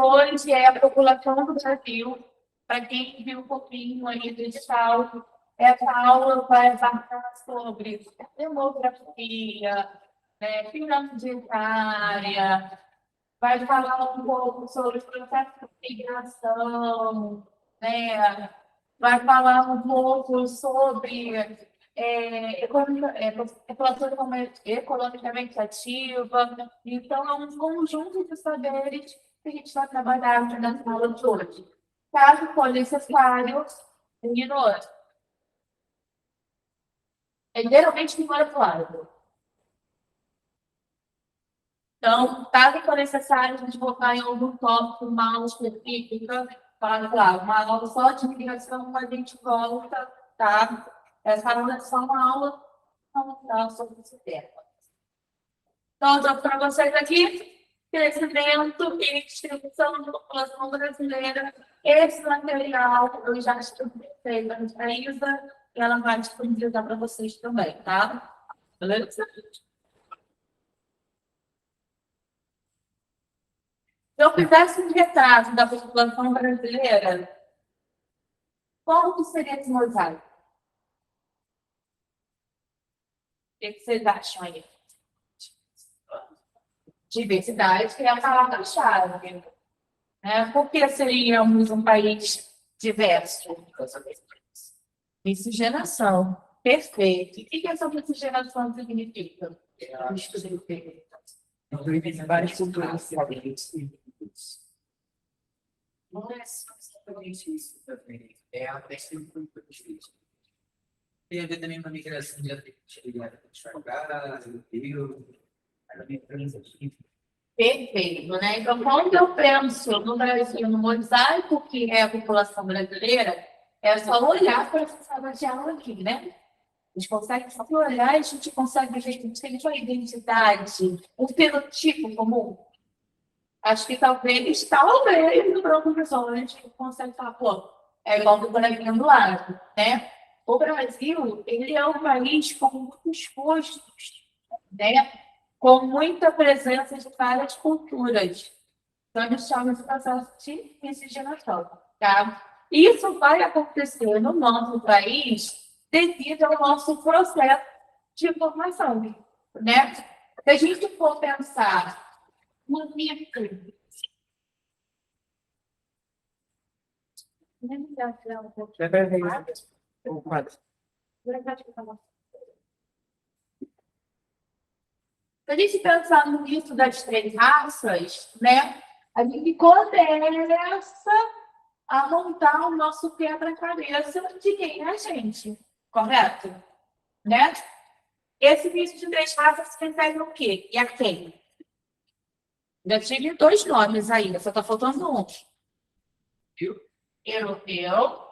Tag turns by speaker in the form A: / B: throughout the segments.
A: hoje é a população do Brasil. Para quem viu um pouquinho aí do edital, essa aula vai abarcar sobre demografia, né, pirâmide etária, vai falar um pouco sobre o processo de migração, né, vai falar um pouco sobre população economicamente ativa. Então, é um conjunto de saberes que a gente vai trabalhar na aula de hoje. Caso for necessário, ignore. Geralmente ignora para o lado. Então, caso for necessário, a gente focar em algum tópico, uma aula específica, para lá, uma aula só de migração, a gente volta, tá? Essa aula é só uma aula para sobre esse tema. Então, já para vocês aqui, crescimento e distribuição da população brasileira. Esse material eu já distribuí para a Isa e ela vai disponibilizar para vocês também, tá? Beleza? Se eu fizesse um retrato da população brasileira, como que seria esse mosaico? O que vocês acham aí? Diversidade, que é a palavra-chave. Por que seríamos um país diverso? Miscigenação. Perfeito. O que essa miscigenação significa?
B: Várias culturas diferentes. Não é exatamente isso também. É a questão de cultura diferente. Tem a ver também com a migração de enxergar,
A: Perfeito, né? Então, quando eu penso no Brasil, no mosaico que é a população brasileira, é só olhar para essa sala de aula aqui, né? A gente consegue só olhar e a gente consegue ver que a gente tem uma identidade, um fenotipo comum. Acho que talvez no próprio pessoal a gente consegue falar, pô, é igual do bonequinho do lado, né? O Brasil, ele é um país com muitos postos, né? Com muita presença de várias culturas. Então, a gente chama esse processo de miscigenação, tá? Isso vai acontecer no nosso país devido ao nosso processo de formação, né? Se a gente for pensar no mito. Se a gente pensar no mito das três raças, né? A gente começa a montar o nosso quebra-cabeça de quem é a gente, correto? Né? Esse mito de três raças se refere ao quê? E a quem? Já tive dois nomes aí, só está faltando um. Europeu.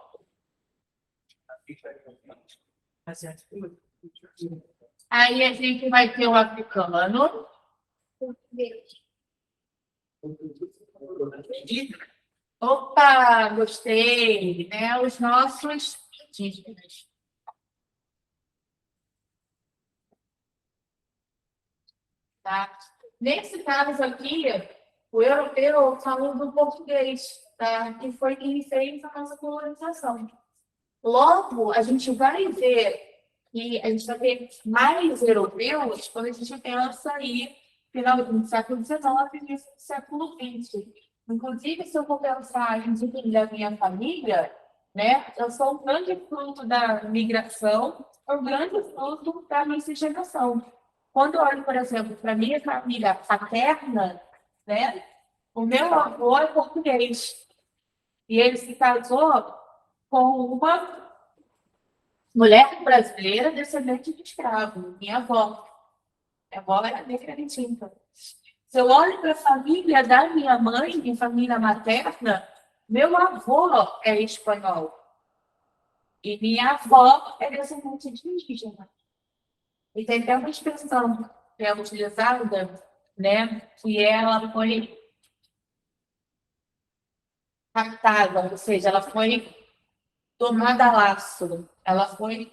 A: Aí a gente vai ter o africano. Opa, gostei, né? Os nossos indígenas. Tá? Nesse caso aqui, o europeu falou do português, tá? Que foi quem fez a nossa colonização. Logo, a gente vai ver que a gente vai ter mais europeus quando a gente pensa aí, final do século XIX e início do século XX. Inclusive, se eu for pensar em da minha família, né, eu sou um grande fruto da migração, um grande fruto da miscigenação. Quando eu olho, por exemplo, para a minha família paterna, né, o meu avô é português. E ele se casou com uma mulher brasileira descendente de escravo, minha avó. Minha avó era negra retinta. Se eu olho para a família da minha mãe, minha família materna, meu avô é espanhol. E minha avó é descendente de indígena. E tem até uma expressão que é utilizada, né, que ela foi captada, ou seja, ela foi tomada a laço. Ela foi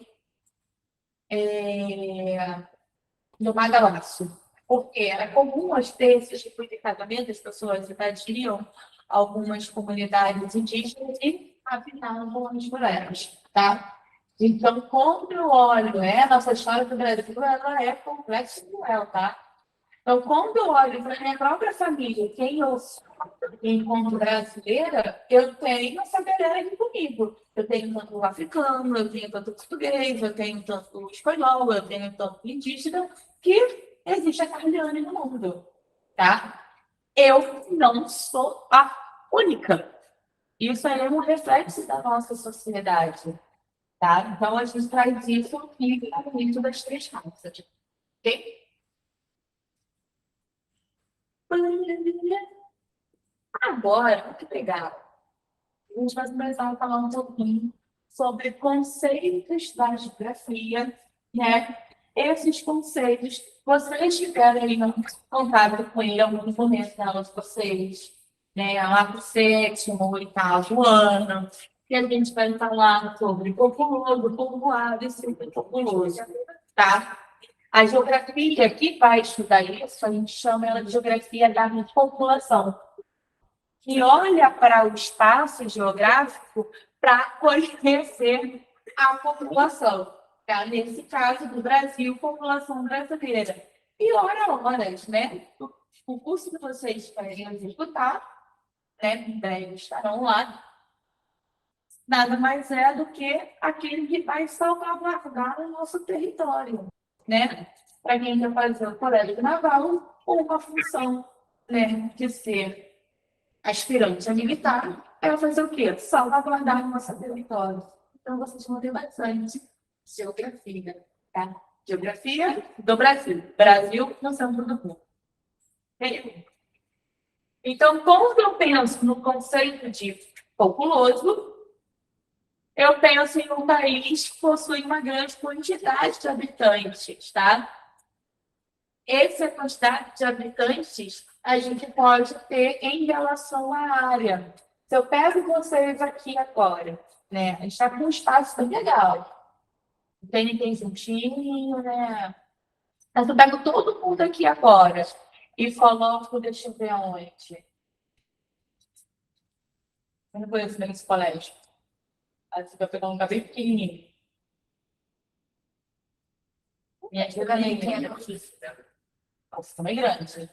A: tomada a laço. Porque era comum aos ter esses tipos de casamento, as pessoas invadiam algumas comunidades indígenas e habitavam as florestas, tá? Então, quando eu olho, nossa história do Brasil, ela é complexa e cruel, tá? Então, quando eu olho para a minha própria família, quem eu sou, enquanto brasileira, eu tenho essa galera aqui comigo. Eu tenho tanto africano, eu tenho tanto português, eu tenho tanto espanhol, eu tenho tanto indígena, que existe a Carliane no mundo, tá? Eu não sou a única. Isso aí é um reflexo da nossa sociedade, tá? Então, a gente traz isso aqui dentro das três raças, ok? Agora, muito legal. A gente vai começar a falar um pouquinho sobre conceitos da geografia, né? Esses conceitos, vocês tiveram aí no contato com ele em algum momento na aula de vocês, né? Lá para o sétimo, oitavo ano, que a gente vai falar sobre populoso, povoado e superpopuloso, tá? A geografia que vai estudar isso, a gente chama ela de geografia da população, que olha para o espaço geográfico para conhecer a população. Tá? Nesse caso do Brasil, população brasileira. E horas, né? O curso que vocês querem executar, né? Em breve estarão lá, nada mais é do que aquele que vai salvaguardar o nosso território, né? Para quem quer fazer o colégio naval, ou uma função, né, de ser aspirante a militar, ela fazer o quê? Salvaguardar o nosso território. Então, vocês vão ter bastante geografia, tá? Geografia do Brasil. Brasil no centro do mundo. Ok? Então, quando eu penso no conceito de populoso, eu penso em um país que possui uma grande quantidade de habitantes, tá? Essa quantidade de habitantes a gente pode ter em relação à área. Se eu pego vocês aqui agora, né? A gente está com um espaço bem legal. Tem juntinho, né? Mas eu pego todo mundo aqui agora e coloco, deixa eu ver aonde. Eu não conheço bem esse colégio. Aí você vai pegar um lugar bem pequenininho. Minha ajuda também é aqui. Nossa, também grande.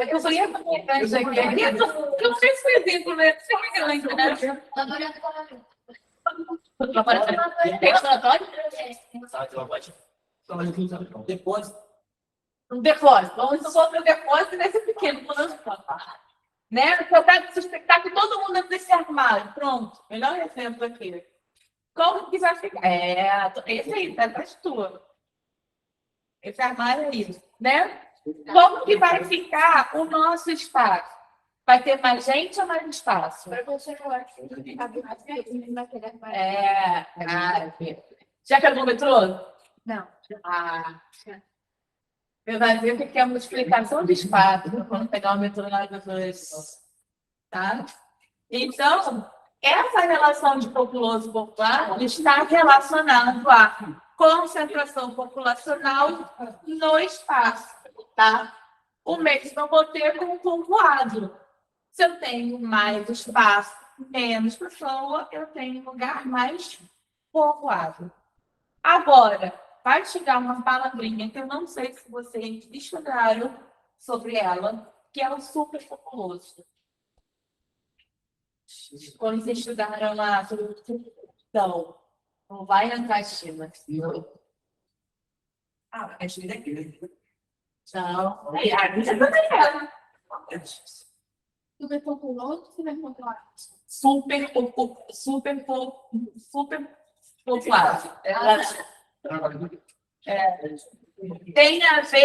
A: Eu só ia fazer grande aqui. Eu não sei se foi exemplo, né? Você foi grande, né? Laboratório? Tem laboratório? Depois. Um depósito. Vamos supor que o depósito deve ser pequeno, né? Eu quero suspeitar que todo mundo dentro desse armário. Pronto. Melhor exemplo aqui. Como que vai ficar? Esse aí, tá atrás de tudo. Esse armário aí, né? Como que vai ficar o nosso espaço? Vai ter mais gente ou mais espaço? Para você, eu acho que vai querer mais. Já pegou o metrô? Não. Eu vai ver que é uma explicação de espaço quando pegar o metrô na dos. Tá? Então, essa relação de populoso popular está relacionada à concentração populacional no espaço, tá? O mesmo eu vou ter com o povoado. Se eu tenho mais espaço, menos pessoa, eu tenho lugar mais povoado. Agora, vai chegar uma palavrinha que eu não sei se vocês estudaram sobre ela, que é o superpopuloso. Quando vocês estudaram lá sobre então, não vai entrar estima. É estima aqui. Não. A gente também é. Superpopuloso, super popular. Tem a ver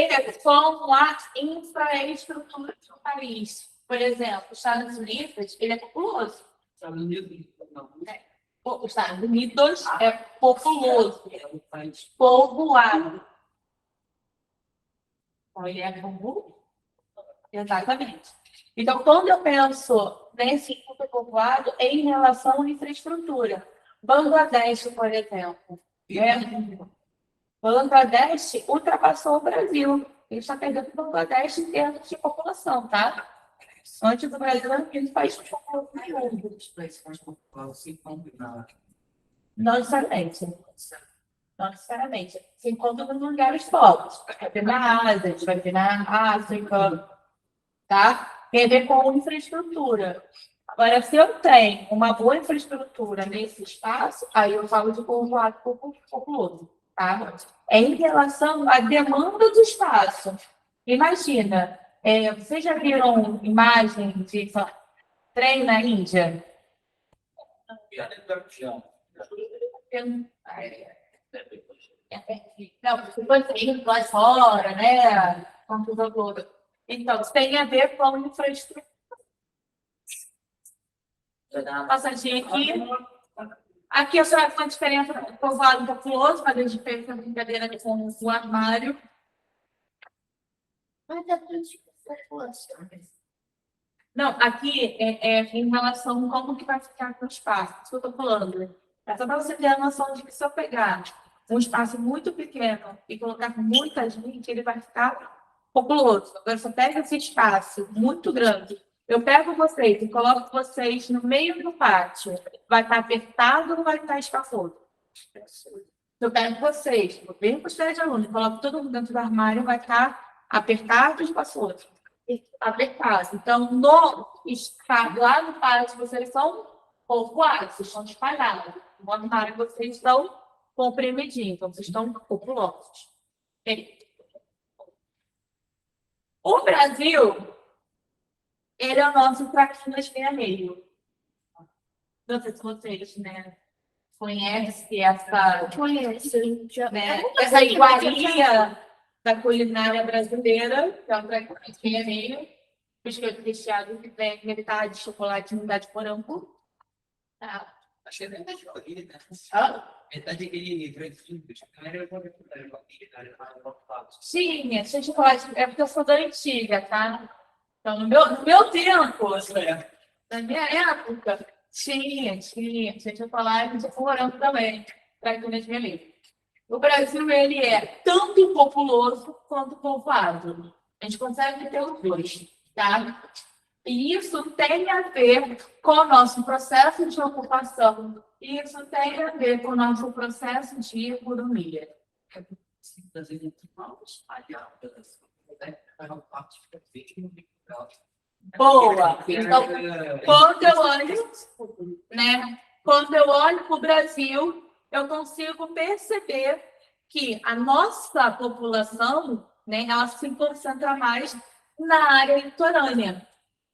A: com a infraestrutura do país. Por exemplo, os Estados Unidos, ele é populoso. Os Estados Unidos é populoso. Povoado. Então, ele é populoso. Exatamente. Então, quando eu penso nesse superpovoado, é em relação à infraestrutura. Bangladesh, por exemplo. Bangladesh ultrapassou o Brasil ele está perdendo o Bangladesh em termos de população, tá? Antes do Brasil era o quinto país mais populoso do mundo.
B: Os países mais populados se encontram
A: Não necessariamente. Não necessariamente. Se encontra nos lugares pobres. Vai ter na Ásia, a gente vai ter na África, tá? Tem a ver com infraestrutura. Agora, se eu tenho uma boa infraestrutura nesse espaço, aí eu falo de povoado populoso, tá? É em relação à demanda do espaço. Imagina, vocês já viram imagem de trem na Índia? Não, você pode ir lá fora, né? Confusão toda. Então, isso tem a ver com infraestrutura. Vou dar uma passadinha aqui. Aqui eu só faço uma diferença do povoado populoso, mas a gente fez essa brincadeira com o armário. Mas é população. Não, aqui é em relação a como que vai ficar com o espaço. Isso que eu estou falando. É só para você ter a noção de que se eu pegar um espaço muito pequeno e colocar muita gente, ele vai ficar populoso. Agora, se eu pego esse espaço muito grande, eu pego vocês e coloco vocês no meio do pátio, vai estar apertado ou vai estar espaçoso? Se eu pego vocês, eu venho com os 10 alunos, coloco todo mundo dentro do armário, vai estar apertado ou espaçoso? Apertado. Então, lá no pátio, vocês são povoados, vocês estão espalhados. No armário, vocês estão comprimidinhos, então vocês estão populosos. O Brasil, ele é o nosso traquinas vermelho. Não sei se vocês, né, conhecem essa iguaria da culinária brasileira, que é o traquinas vermelho, biscoito recheado que vem metade de chocolate e metade de morango. Tá.
B: Achei que era de né?
A: Ah?
B: Metade daquele grande simples.
A: Tinha chocolate, é porque eu sou da antiga, tá? Então, no meu tempo, na minha época, tinha chocolate de morango também, para comer minha amiga. O Brasil, ele é tanto populoso quanto povoado. A gente consegue ter os dois, tá? E isso tem a ver com o nosso processo de ocupação. Isso tem a ver com o nosso processo de economia. Boa! Então, quando eu olho para o Brasil, eu consigo perceber que a nossa população, né, ela se concentra mais na área litorânea,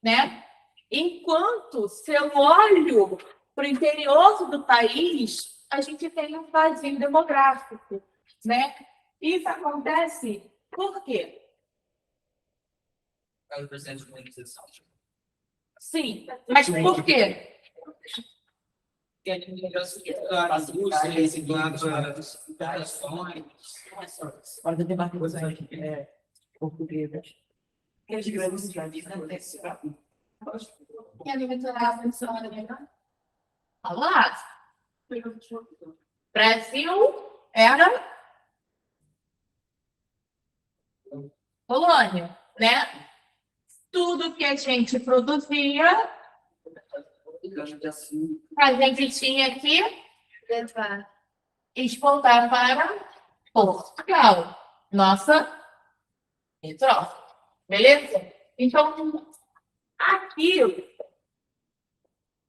A: né? Enquanto, se eu olho para o interior do país, a gente tem um vazio demográfico, né? Isso acontece por quê? Sim, mas por quê?
B: Pode ter mais coisas portuguesas. Aqueles grandes
A: E a litoral funciona melhor? Olá! Brasil era colônia, né? Tudo que a gente produzia, a gente tinha que exportar para Portugal, nossa metrópole, beleza? Então, aqui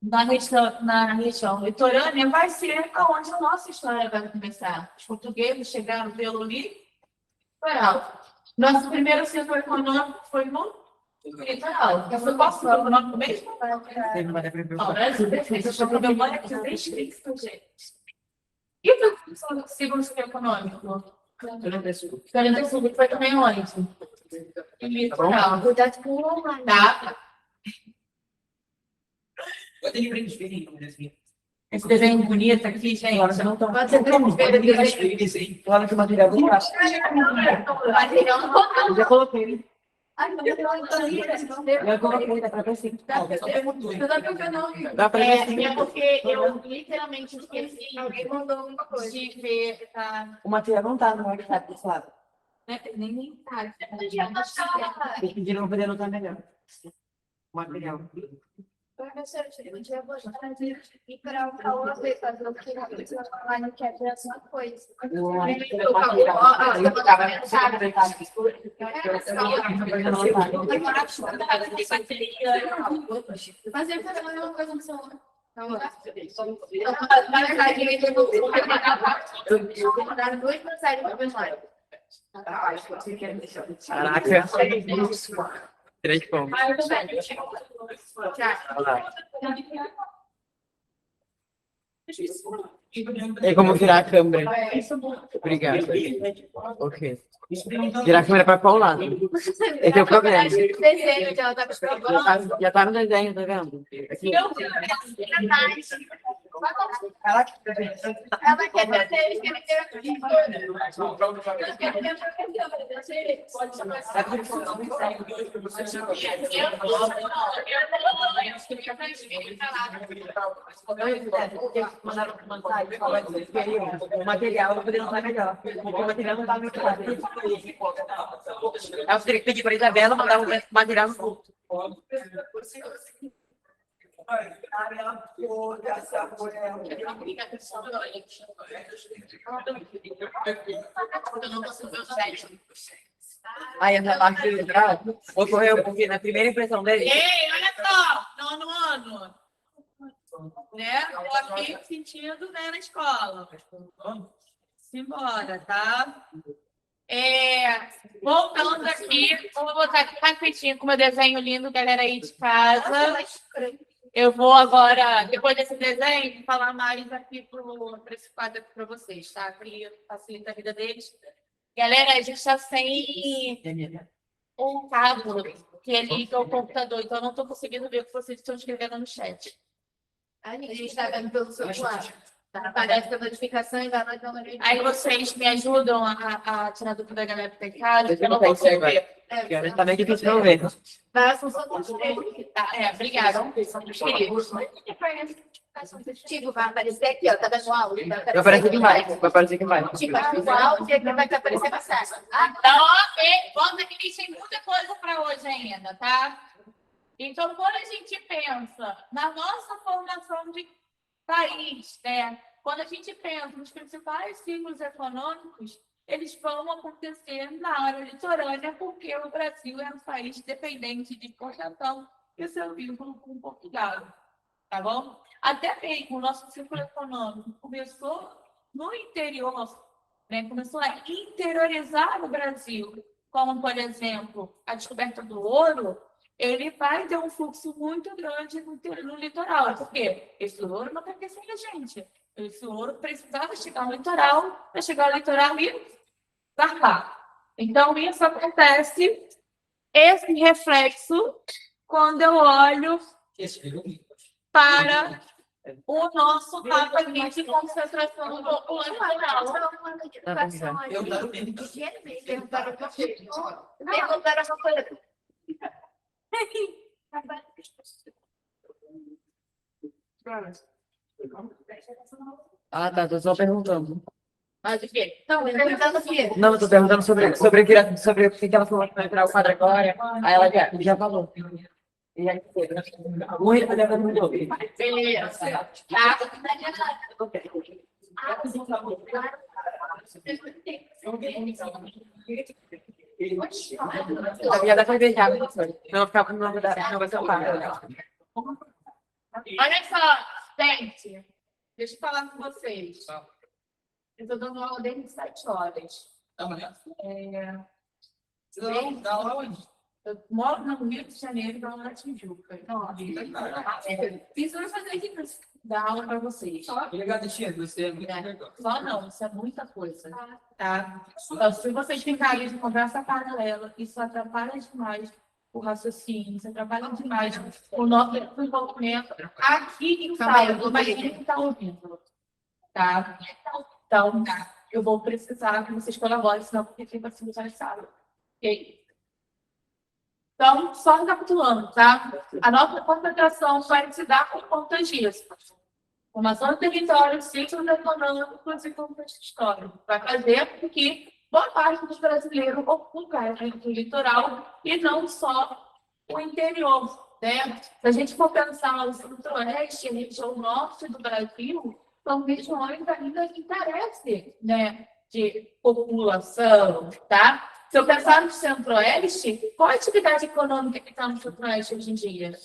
A: na região litorânea vai ser onde a nossa história vai começar. Os portugueses chegaram pelo litoral. Nosso primeiro setor econômico foi no litoral. Eu fui qual setor econômico mesmo? O Brasil, perfeito. Eu estou com a memória aqui descrita, gente. E o segundo setor econômico? 45 foi também onde? Litoral. Cuidado com o mandado. Esse desenho bonito aqui, gente. Não estão. Pode ser
B: Fala que o material do braço. Eu já coloquei. Eu coloquei, dá pra ver sim. Dá pra ver sim.
A: É porque eu literalmente esqueci. Alguém mandou uma coisa. De ver, tá?
B: O material não tá no WhatsApp desse lado.
A: Nem tá.
C: De não poder notar melhor. Material.
D: Professor, eu podia botar e para o Paulo ver fazer o que lá no que é a mesma coisa.
A: Fazer uma coisa no celular.
D: Na verdade, eu vou dar 2 mensagens para personagem.
C: Caraca. 3 pontos. É como virar a câmera. Obrigado. Ok. Virar a câmera para qual lado? Esse é o problema.
D: Desenho que ela tá me
C: Já tá no desenho, tá vendo? Aqui.
D: Ela quer fazer escrever
C: O material eu poderia usar melhor. Porque o material não tá muito claro. Aí eu teria que pedir para a Isabela mandar o material no grupo. Aí essa parte do grau ocorreu porque na primeira impressão dele.
E: Ei, olha só, nono ano. Né? Tô aqui sentindo, né, na escola. Simbora, tá? Voltando aqui, vou botar aqui rapidinho com o meu desenho lindo, galera aí de casa. Eu vou agora, depois desse desenho, falar mais aqui para esse quadro aqui para vocês, tá? Que facilita a vida deles. Galera, a gente está sem um cabo que liga o computador, então eu não estou conseguindo ver o que vocês estão escrevendo no chat.
D: A gente está vendo pelo celular. Aparece a notificação e vai lá dar uma olhadinha.
E: Aí vocês me ajudam a tirar dúvida da galera que tá em casa,
C: Deixa
E: que eu não
C: eu botar
E: consigo
C: isso aí
E: ver.
C: Porque tá bem difícil não ver.
D: Vai a função do
E: Tá, obrigada.
D: Tipo, vai aparecer aqui, ó. Tá dando áudio.
C: Vai aparecer aqui mais. Vai aparecer aqui mais.
D: Tipo, o áudio aqui vai aparecer mais fácil.
E: Então, vamos aqui, tem muita coisa para hoje ainda, tá? Então, quando a gente pensa na nossa formação de país, né? Quando a gente pensa nos principais ciclos econômicos, eles vão acontecer na área litorânea, porque o Brasil é um país dependente de exportação e seu vínculo com Portugal, tá bom? Até mesmo o nosso ciclo econômico começou no interior, né? Começou a interiorizar o Brasil, como, por exemplo, a descoberta do ouro. Ele vai ter um fluxo muito grande no litoral. Por quê? Esse ouro não pertencia a gente. Esse ouro precisava chegar ao litoral, para chegar ao litoral e zarpar. Então, isso acontece, esse reflexo, quando eu olho para o nosso mapa aqui de concentração populacional.
D: Perguntaram uma coisa.
C: Ah, tá. Tô só perguntando.
E: Mas o quê?
D: Então, perguntando o quê?
C: Não, eu tô perguntando sobre o que ela falou que vai entrar o quadro agora. Aí ela já falou. E aí, muito mudou.
E: Beleza.
C: Já dá pra ver já, professor. Não ficar com o nome da inovação paga.
E: Olha só, gente, deixa eu falar com vocês. Eu estou dando aula desde 7 horas. Eu moro no Rio de Janeiro, dou aula na Tijuca. Então, isso eu vou fazer aqui para dar aula para vocês.
B: Obrigado, Tia. Você é muito legal.
E: Só não, isso é muita coisa. Tá? Então, se vocês ficarem de conversa paralela, isso atrapalha demais o raciocínio, isso atrapalha demais o nosso desenvolvimento aqui em sala. Imagina que está ouvindo. Tá? Então, eu vou precisar que vocês colaborem, senão porque fica assim já sala. Ok? Então, só recapitulando, tá? A nossa concentração vai se dar por conta disso. Formação do território, ciclos econômicos e contexto histórico. Vai fazer com que boa parte dos brasileiros ocupa a região litoral e não só o interior, né? Se a gente for pensar o centro-oeste e a região norte do Brasil, são regiões ainda que carecem, né, de população, tá? Se eu pensar no centro-oeste, qual a atividade econômica que está no centro-oeste hoje em dia?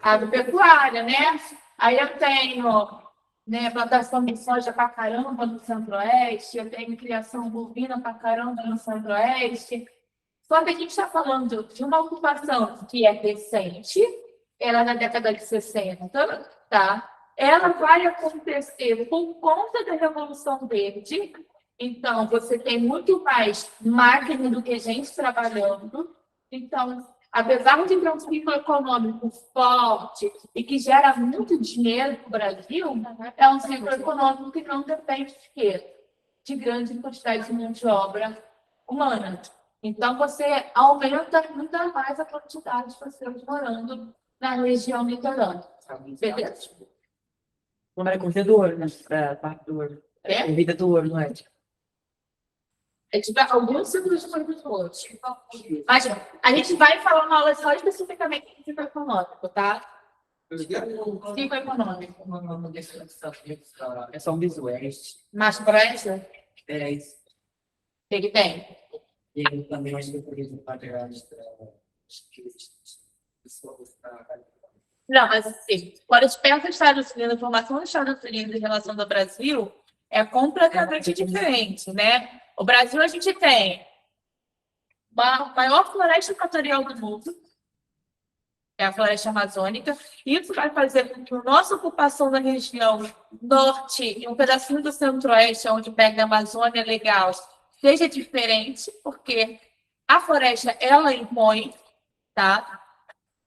E: Agropecuária, né? Aí eu tenho, né, plantação de soja pra caramba no centro-oeste, eu tenho criação bovina pra caramba no centro-oeste. Só que a gente está falando de uma ocupação que é recente, ela é na década de 60, tá? Ela vai acontecer por conta da Revolução Verde. Então, você tem muito mais máquina do que gente trabalhando. Então, apesar de ter um ciclo econômico forte e que gera muito dinheiro para o Brasil, é um ciclo econômico que não depende de quê? De grande quantidade de mão de obra humana. Então, você aumenta ainda mais a quantidade de pessoas morando na região litorânea. Beleza?
C: Como era corrida do ouro, né? É, parte do ouro.
E: É?
C: Corrida do ouro, não é?
E: É tipo, alguns ciclos de produtores. Mas a gente vai falar uma aula só especificamente de ciclo econômico, tá? Ciclo econômico.
C: É São Visuais.
E: Mais pressa? O
C: 10.
E: que tem?
C: E eu também acho que eu poderia pagar
E: Não, mas assim, quando a gente pensa nos Estados Unidos, a informação dos Estados Unidos em relação ao Brasil é completamente diferente, né? O Brasil, a gente tem a maior floresta equatorial do mundo, é a floresta amazônica. Isso vai fazer com que a nossa ocupação da região norte e um pedacinho do centro-oeste, onde pega a Amazônia legal, seja diferente, porque a floresta, ela impõe, tá?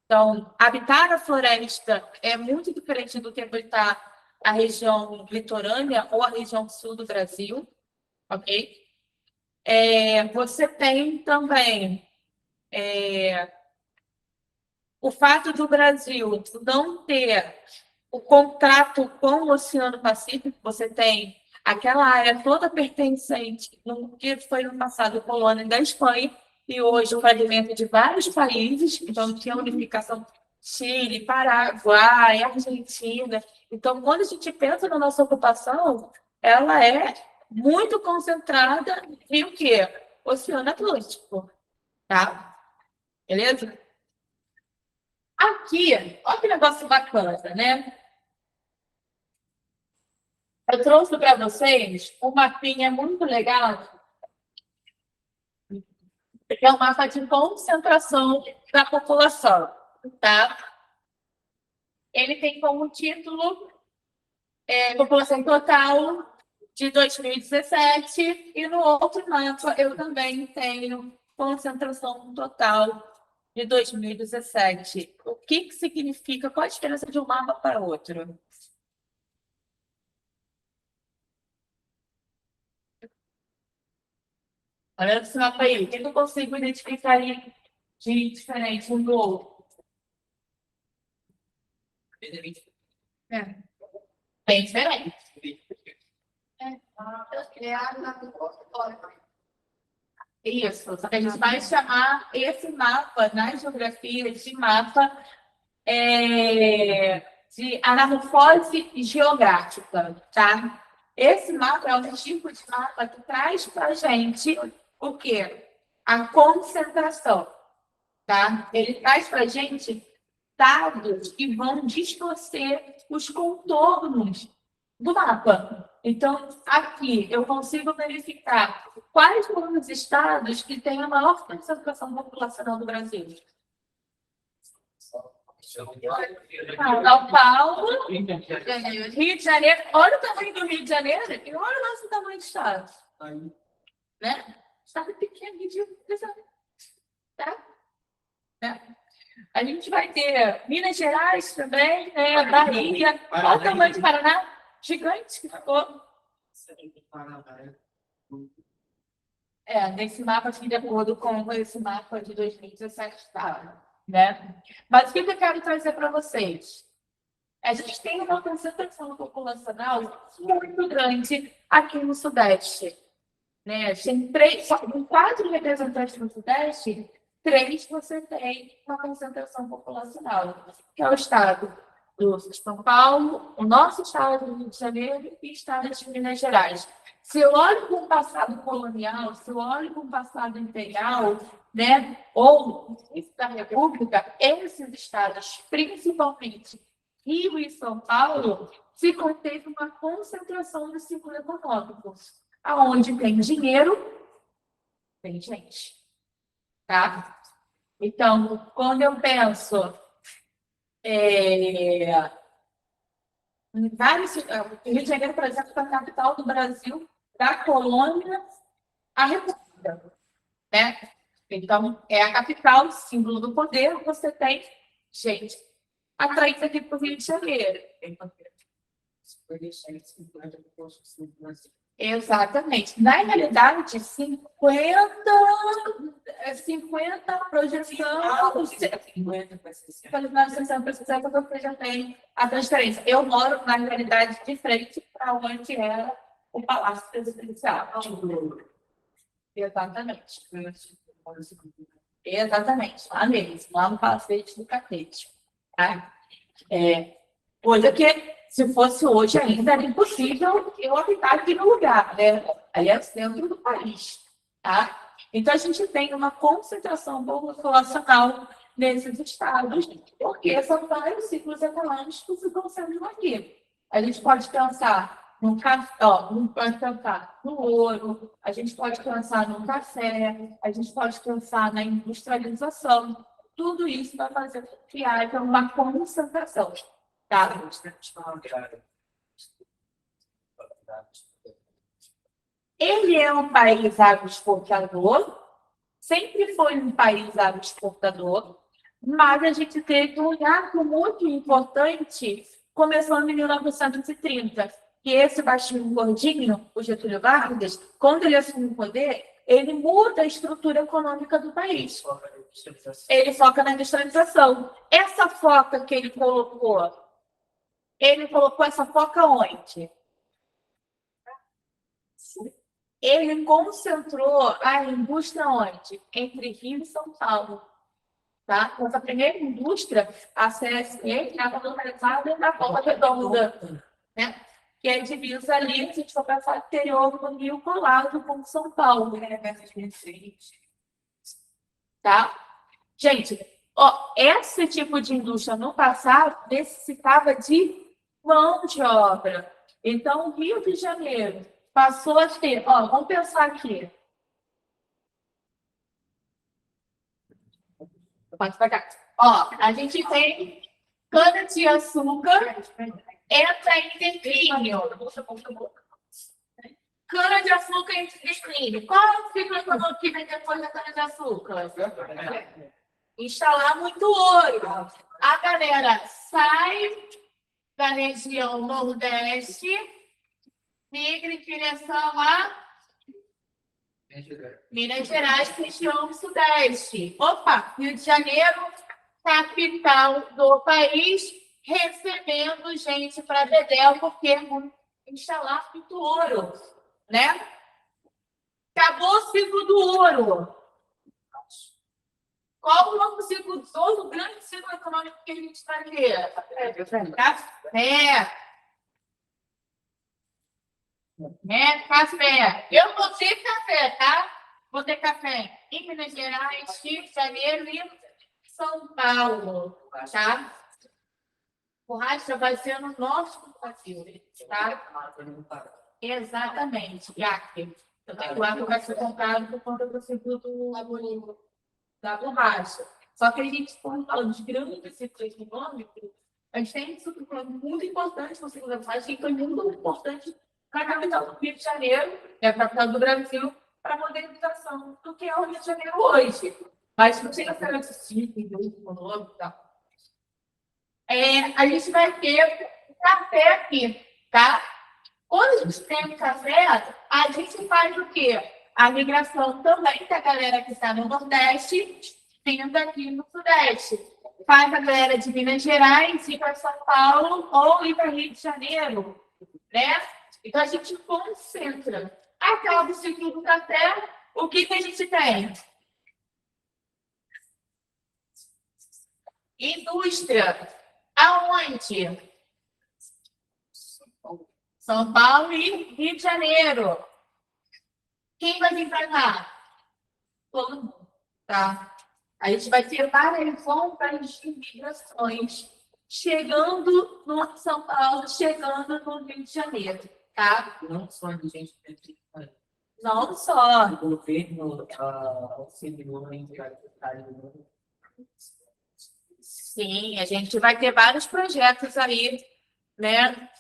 E: Então, habitar a floresta é muito diferente do que habitar a região litorânea ou a região sul do Brasil, ok? Você tem também o fato do Brasil não ter o contrato com o Oceano Pacífico. Você tem aquela área toda pertencente no que foi no passado colônia da Espanha e hoje o fragmento de vários países. Então, tinha a unificação Chile, Paraguai, Argentina. Então, quando a gente pensa na nossa ocupação, ela é muito concentrada em o quê? Oceano Atlântico, tá? Beleza? Aqui, olha que negócio bacana, né? Eu trouxe para vocês um mapinha muito legal, que é um mapa de concentração da população, tá? Ele tem como título População Total de 2017 e no outro mapa eu também tenho concentração total de 2017. O que significa? Qual a diferença de um mapa para outro? Olha esse mapa aí. O que eu consigo identificar aí de diferente um do outro? Bem diferente. Isso. Só que a gente vai chamar esse mapa na geografia de mapa de anamorfose geográfica, tá? Esse mapa é um tipo de mapa que traz para a gente o quê? A concentração, tá? Ele traz para a gente dados que vão distorcer os contornos do mapa. Então, aqui eu consigo verificar quais foram os estados que têm a maior concentração populacional do Brasil. São Paulo, Rio de Janeiro. Olha o tamanho do Rio de Janeiro e olha o nosso tamanho de estado. Né? Estado pequeno, Rio de Janeiro. Tá? Né? A gente vai ter Minas Gerais também, né? Bahia. Olha o tamanho de Paraná. Gigante que ficou. Nesse mapa aqui, de acordo com esse mapa de 2017, tá? Né? Mas o que eu quero trazer para vocês?
A: A gente tem uma concentração populacional muito grande aqui no Sudeste. Né? Tem 4 representantes no Sudeste, 3 você tem uma concentração populacional, que é o estado do São Paulo, o nosso estado do Rio de Janeiro e o estado de Minas Gerais. Se eu olho para o passado colonial, se eu olho para o passado imperial, né, ou da República, esses estados, principalmente Rio e São Paulo, se conteve uma concentração do ciclo econômico. Aonde tem dinheiro, tem gente. Tá? Então, quando eu penso em vários. Rio de Janeiro, por exemplo, é a capital do Brasil, da colônia à República. Né? Então, é a capital, símbolo do poder, você tem gente atraída aqui para o Rio de Janeiro. Exatamente. Na realidade, 50 projeção, 50% você já tem a transferência. Eu moro, na realidade, de frente para onde era o Palácio Presidencial. Exatamente. Exatamente, lá mesmo, lá no Palacete do Catete. Tá? Coisa que, se fosse hoje ainda, era impossível eu habitar aqui no lugar, né? Aliás, dentro do país. Tá? Então, a gente tem uma concentração populacional nesses estados, porque são vários ciclos econômicos que se concentram aqui. A gente pode pensar no café, pode pensar no ouro, a gente pode pensar no café, a gente pode pensar na industrialização. Tudo isso vai fazer com que haja uma concentração. Tá? Ele é um país agroexportador, sempre foi um país agroexportador, mas a gente teve um hiato muito importante, começando em 1930, que esse baixinho gordinho, o Getúlio Vargas, quando ele assume o poder, ele muda a estrutura econômica do país. Ele foca na industrialização. Essa foca que ele colocou essa foca onde? Ele concentrou a indústria onde? Entre Rio e São Paulo. Tá? Nossa primeira indústria, a CSE, estava localizada na Volta Redonda, né? Que é divisa ali, se a gente for pensar, interior do Rio, colado com São Paulo. Tá? Gente, esse tipo de indústria no passado necessitava de mão de obra. Então, o Rio de Janeiro passou a ter, vamos pensar aqui. Pode pagar. A gente tem cana-de-açúcar, entra em declínio. Cana-de-açúcar entra em declínio. Qual é o ciclo econômico que vem depois da cana-de-açúcar? Instalar muito ouro. A galera sai da região Nordeste, migra em direção a Minas Gerais, região Sudeste. Opa, Rio de Janeiro, capital do país, recebendo gente para Bedel, porque instalar muito ouro, né? Acabou o ciclo do ouro. Qual o novo ciclo do ouro? O grande ciclo econômico que a gente vai ter? Café. Café. Eu vou ter café, tá? Vou ter café em Minas Gerais, Rio de Janeiro e São Paulo, tá? Borracha vai ser no nosso Brasil, tá? Exatamente. E aqui. Eu tenho lá que vai ser comprado por conta do ciclo da borracha. Só que a gente, quando fala de grandes ciclos econômicos, a gente tem um ciclo econômico muito importante no ciclo da borracha, que foi muito importante para a capital do Rio de Janeiro, é a capital do Brasil, para a modernização do que é o Rio de Janeiro hoje. Mas não chega a ser esse ciclo econômico e tal. A gente vai ter café aqui, tá? Quando a gente tem o café, a gente faz o quê? A migração também da galera que está no Nordeste, vindo aqui no Sudeste.
E: faz a galera de Minas Gerais ir para São Paulo ou ir para Rio de Janeiro, né? Então a gente concentra. Acaba o ciclo da Terra, o que que a gente tem? Indústria. Aonde? São Paulo e Rio de Janeiro. Quem vai vir para cá? Todo mundo, tá? A gente vai ter várias ondas de migrações chegando no São Paulo, chegando no Rio de Janeiro, tá?
B: Não só de gente que
E: Não só.
B: o governo auxiliou em
E: Sim, a gente vai ter vários projetos aí, né?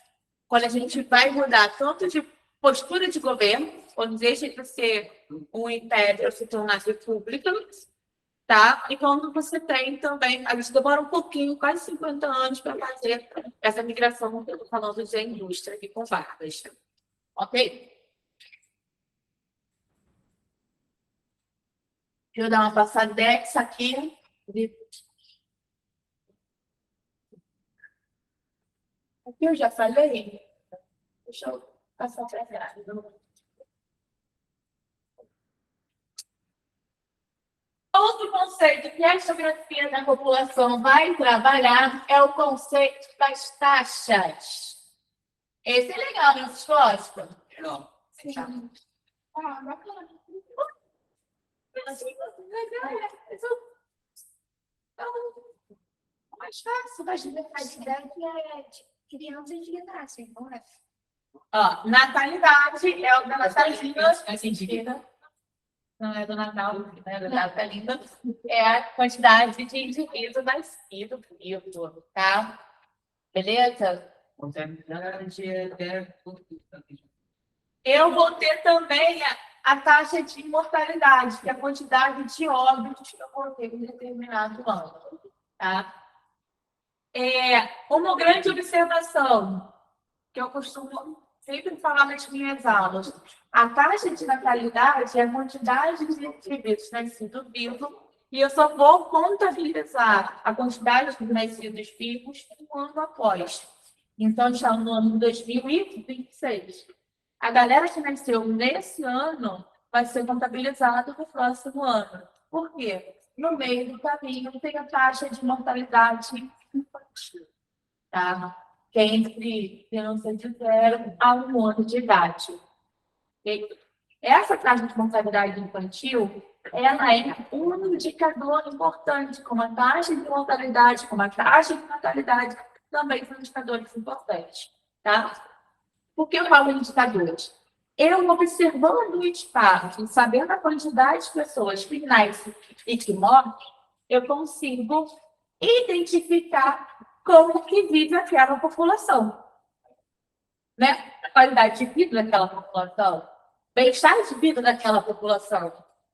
E: Quando a gente vai mudar tanto de postura de governo, quando deixa de ser um império se tornar república, tá? E quando você tem também, a gente demora um pouquinho, quase 50 anos, para fazer essa migração que eu estou falando de indústria aqui com Vargas. Ok? Deixa eu dar uma passadex aqui. Aqui eu já falei. Deixa eu passar para trás. Outro conceito que a geografia da população vai trabalhar é o conceito das taxas. Esse é legal, não vocês gostam?
B: Não,
E: Ah, bacana. Mais fácil,
D: A diversidade é de crianças que nascem, não é?
E: ó, natalidade é o da Natalina, é sentido. Não é do Natal, é do Natalina. É a quantidade de indivíduos nascidos vivo, tá? Beleza? Eu vou ter também a taxa de mortalidade, que é a quantidade de óbitos que eu vou ter em determinado ano, tá? Uma grande observação que eu costumo sempre falar nas minhas aulas. A taxa de natalidade é a quantidade de indivíduos nascidos vivos e eu só vou contabilizar a quantidade de nascidos vivos um ano após. Então, já no ano 2026. A galera que nasceu nesse ano vai ser contabilizada no próximo ano. Por quê? No meio do caminho tem a taxa de mortalidade infantil, tá? Que é entre criança de 0 a 1 ano de idade. Ok? Essa taxa de mortalidade infantil, ela é um indicador importante, como a taxa de mortalidade, como a taxa de natalidade, também são indicadores importantes, tá? Por que eu falo indicadores? Eu, observando o espaço, sabendo a quantidade de pessoas que nascem e que morrem, eu consigo identificar como que vive aquela população. Né? A qualidade de vida daquela população, bem-estar de vida daquela população.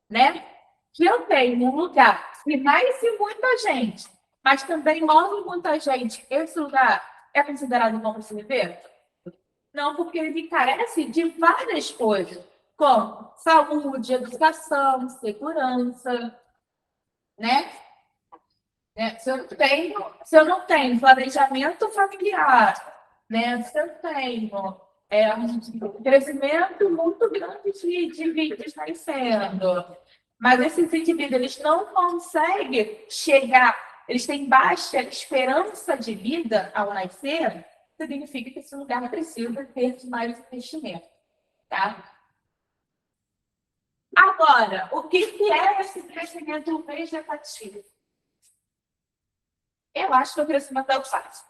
E: Né? Que eu tenho um lugar que nasce muita gente, mas também morre muita gente. Esse lugar é considerado bom para se viver? Não, porque ele carece de várias coisas, como saúde, educação, segurança, né? Se eu não tenho planejamento familiar, né? Se eu tenho um crescimento muito grande de indivíduos nascendo, mas esses indivíduos eles não conseguem chegar, eles têm baixa esperança de vida ao nascer, significa que esse lugar precisa ter mais investimento, tá? Agora, o que é esse crescimento vegetativo? Eu acho que é o crescimento da fácil.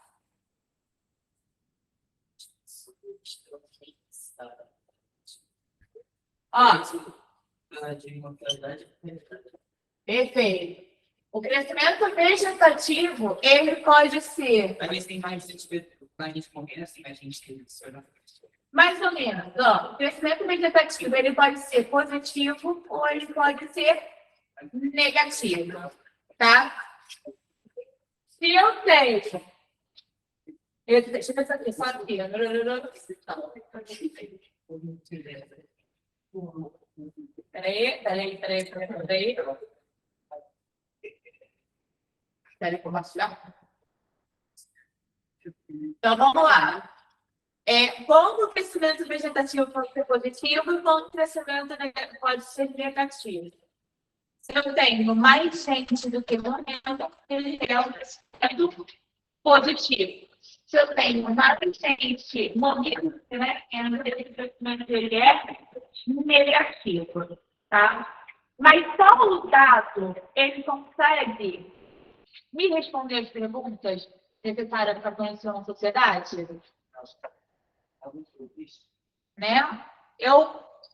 E: Perfeito. O crescimento vegetativo, ele pode ser
B: Às vezes tem mais gente morrendo, assim, mais gente que
E: mais ou menos. Ó, o crescimento vegetativo, ele pode ser positivo ou ele pode ser negativo, tá? Se eu tenho... Deixa eu pensar aqui, só aqui. Peraí.
A: Querem compartilhar? Então, vamos lá. Quando o crescimento vegetativo pode ser positivo e quando o crescimento pode ser negativo. Se eu tenho mais gente do que morrendo, ele é um crescimento positivo. Se eu tenho mais gente morrendo, né, esse crescimento dele é negativo, tá? Mas só o dado, ele consegue me responder as perguntas necessárias para conhecer uma sociedade? Né?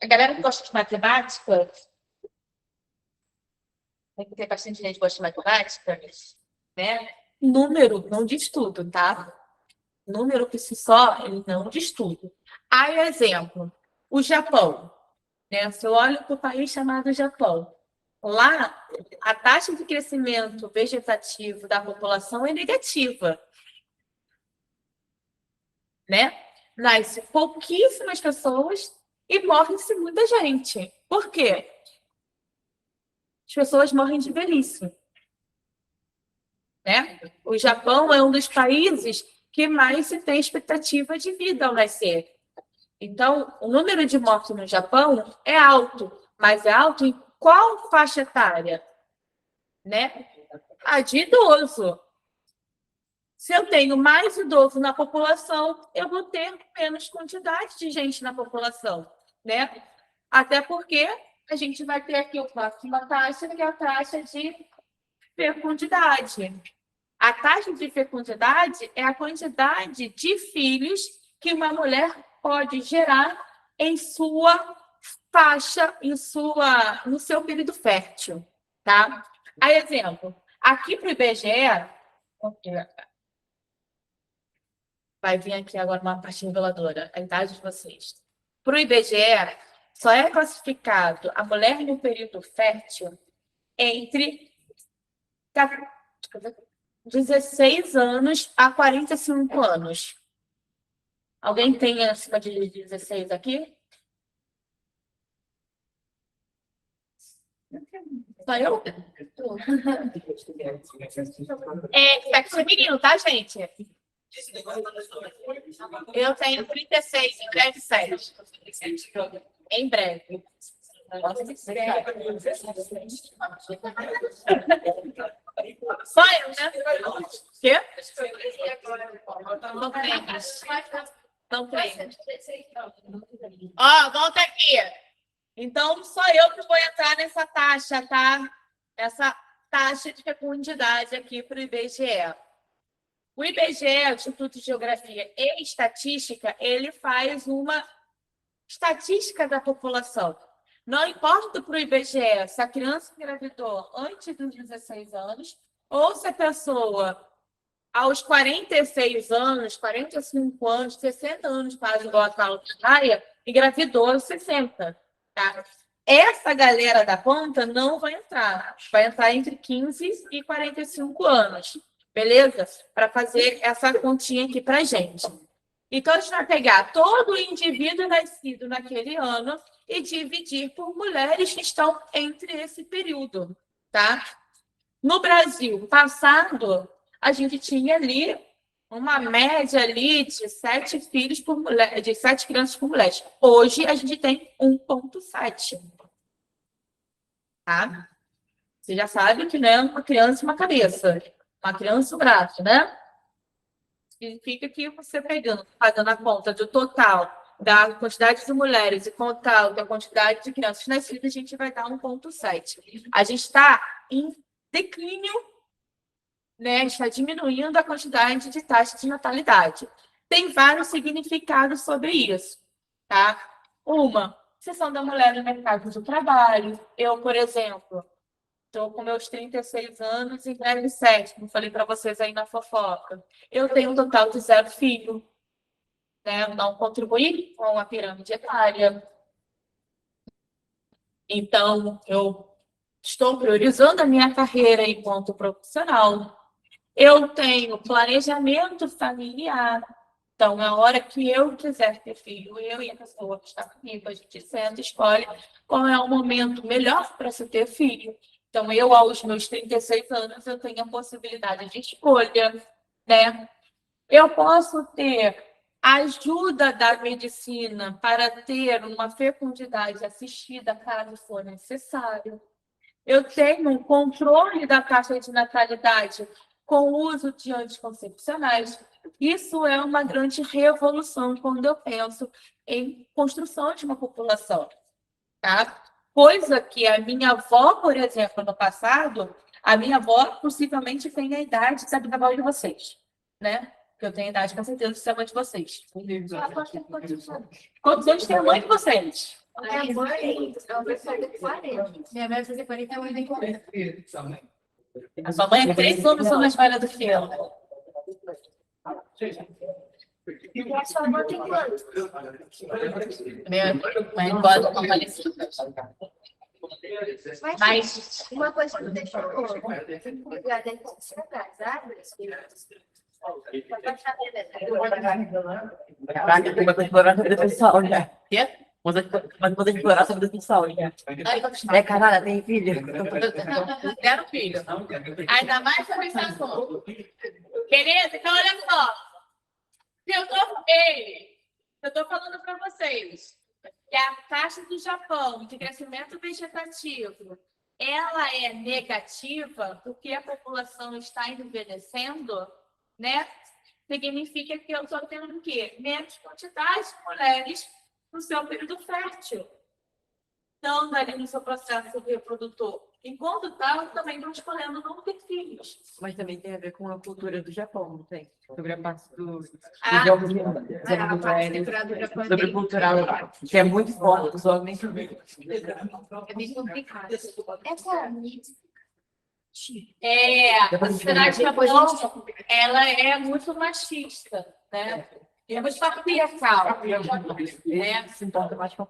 A: A galera que gosta de matemática, tem que ter bastante gente que gosta de matemática, né? Número não diz tudo, tá? Número por si só, ele não diz tudo. Aí, exemplo, o Japão. Né? Se eu olho para o país chamado Japão, lá a taxa de crescimento vegetativo da população é negativa. Né? Nasce pouquíssimas pessoas e morre-se muita gente. Por quê? As pessoas morrem de velhice. Né? O Japão é um dos países que mais se tem expectativa de vida ao nascer. Então, o número de mortes no Japão é alto, mas é alto em qual faixa etária? Né? A de idoso. Se eu tenho mais idoso na população, eu vou ter menos quantidade de gente na população, né? Até porque a gente vai ter aqui uma taxa que é a taxa de fecundidade. A taxa de fecundidade é a quantidade de filhos que uma mulher pode gerar em sua faixa, no seu período fértil, tá? Aí, exemplo, aqui para o IBGE, vai vir aqui agora uma parte reveladora, a idade de vocês. Para o IBGE, só é classificado a mulher no período fértil entre 16 anos a 45 anos. Alguém tem acima de 16 aqui? Só eu? Sexo feminino, tá, gente? Eu tenho 36, em breve 7. Em breve. Só eu, né? Quê? Não tem. Ó, volta aqui. Então, só eu que vou entrar nessa taxa, tá? Essa taxa de fecundidade aqui para o IBGE. O IBGE, o Instituto de Geografia e Estatística, ele faz uma estatística da população. Não importa para o IBGE se a criança engravidou antes dos 16 anos ou se a pessoa, aos 46 anos, 45 anos, 60 anos, quase igual a Carla Raia, engravidou aos 60. Tá? Essa galera da ponta não vai entrar. Vai entrar entre 15 e 45 anos. Beleza? Para fazer essa continha aqui para gente. Então, a gente vai pegar todo o indivíduo nascido naquele ano e dividir por mulheres que estão entre esse período, tá? No Brasil passado, a gente tinha ali uma média ali de 7 filhos por mulher, de 7 crianças por mulher. Hoje, a gente tem 1,7. Tá? Você já sabe que não é uma criança e uma cabeça. Uma criança e um braço, né? Significa que você pagando a conta do total da quantidade de mulheres e total da quantidade de crianças nascidas, a gente vai dar 1,7. A gente está em declínio, né? Está diminuindo a quantidade de taxa de natalidade. Tem vários significados sobre isso, tá? Uma, inserção da mulher no mercado de trabalho. Eu, por exemplo, estou com meus 36 anos e breve 7, como falei para vocês aí na fofoca. Eu tenho um total de 0 filho, né? Não contribuí com a pirâmide etária. Então, eu estou priorizando a minha carreira enquanto profissional. Eu tenho planejamento familiar. Então, na hora que eu quiser ter filho, eu e a pessoa que está comigo, a gente senta, escolhe qual é o momento melhor para se ter filho.
E: Então, eu, aos meus 36 anos, eu tenho a possibilidade de escolha, né? Eu posso ter a ajuda da medicina para ter uma fecundidade assistida, caso for necessário. Eu tenho um controle da taxa de natalidade com o uso de anticoncepcionais. Isso é uma grande revolução quando eu penso em construção de uma população, tá? Coisa que a minha avó, por exemplo, no passado, a minha avó possivelmente tem a idade da avó de vocês, né? Que eu tenho a idade, com certeza, de ser a mãe de vocês. Quantos anos tem a mãe de vocês?
D: Minha mãe é uma pessoa de 40. Minha mãe vai fazer 48 em 40.
E: A sua mãe é 3 anos mais velha do que eu.
D: E a sua avó tem quanto?
E: Minha mãe gosta de falecida. Mas
D: Uma coisa que me deixou ligada é que se casadas,
C: Uma coisa explorar sobre pessoal, né?
E: Quê?
C: Uma coisa explorar sobre pessoal, né? É, caralho, tem filho.
E: Quero filho. Ainda mais sobre esse assunto. Beleza? Então, olha só. Eu estou falando para vocês que a taxa do Japão de crescimento vegetativo ela é negativa porque a população está envelhecendo, né? Significa que eu estou tendo o quê? Menos quantidade de mulheres no seu período fértil, estando ali no seu processo reprodutor. Enquanto tal, também estão escolhendo não ter filhos.
C: Mas também tem a ver com a cultura do Japão, não tem? Sobre a parte do
E: Ah,
C: jogos
D: a parte cultural do Japão
C: sobre o cultural, que é muito forte, os homens
D: é bem complicado. Essa
E: a sociedade japonesa, ela é muito machista, né? É muito patriarcal, né?
C: se importa mais com a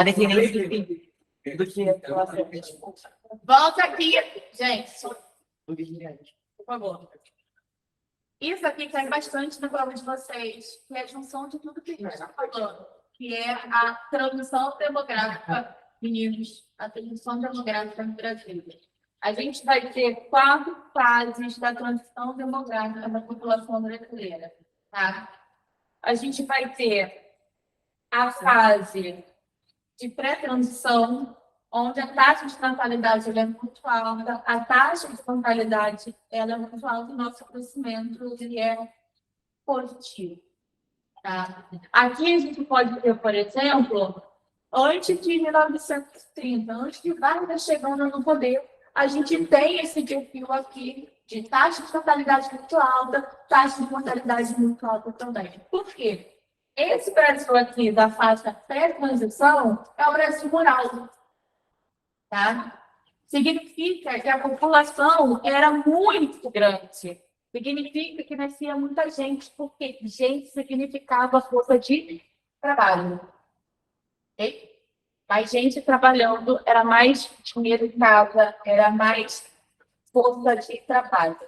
C: definição do que a relação.
E: Volta aqui, gente, por favor. Isso aqui cai bastante na prova de vocês, que é a junção de tudo que a gente está falando, que é a transição demográfica, meninos, a transição demográfica no Brasil. A gente vai ter 4 fases da transição demográfica da população brasileira, tá? A gente vai ter a fase de pré-transição, onde a taxa de natalidade ela é muito alta, a taxa de natalidade ela é muito alta e o nosso crescimento ele é positivo. Tá? Aqui a gente pode ter, por exemplo, antes de 1930, antes de Vargas chegando no poder, a gente tem esse perfil aqui de taxa de natalidade muito alta, taxa de mortalidade muito alta também. Por quê? Esse Brasil aqui da faixa pré-transição é o Brasil rural. Tá? Significa que a população era muito grande. Significa que nascia muita gente, porque gente significava força de trabalho. Okay? Mais gente trabalhando, era mais dinheiro em casa, era mais força de trabalho.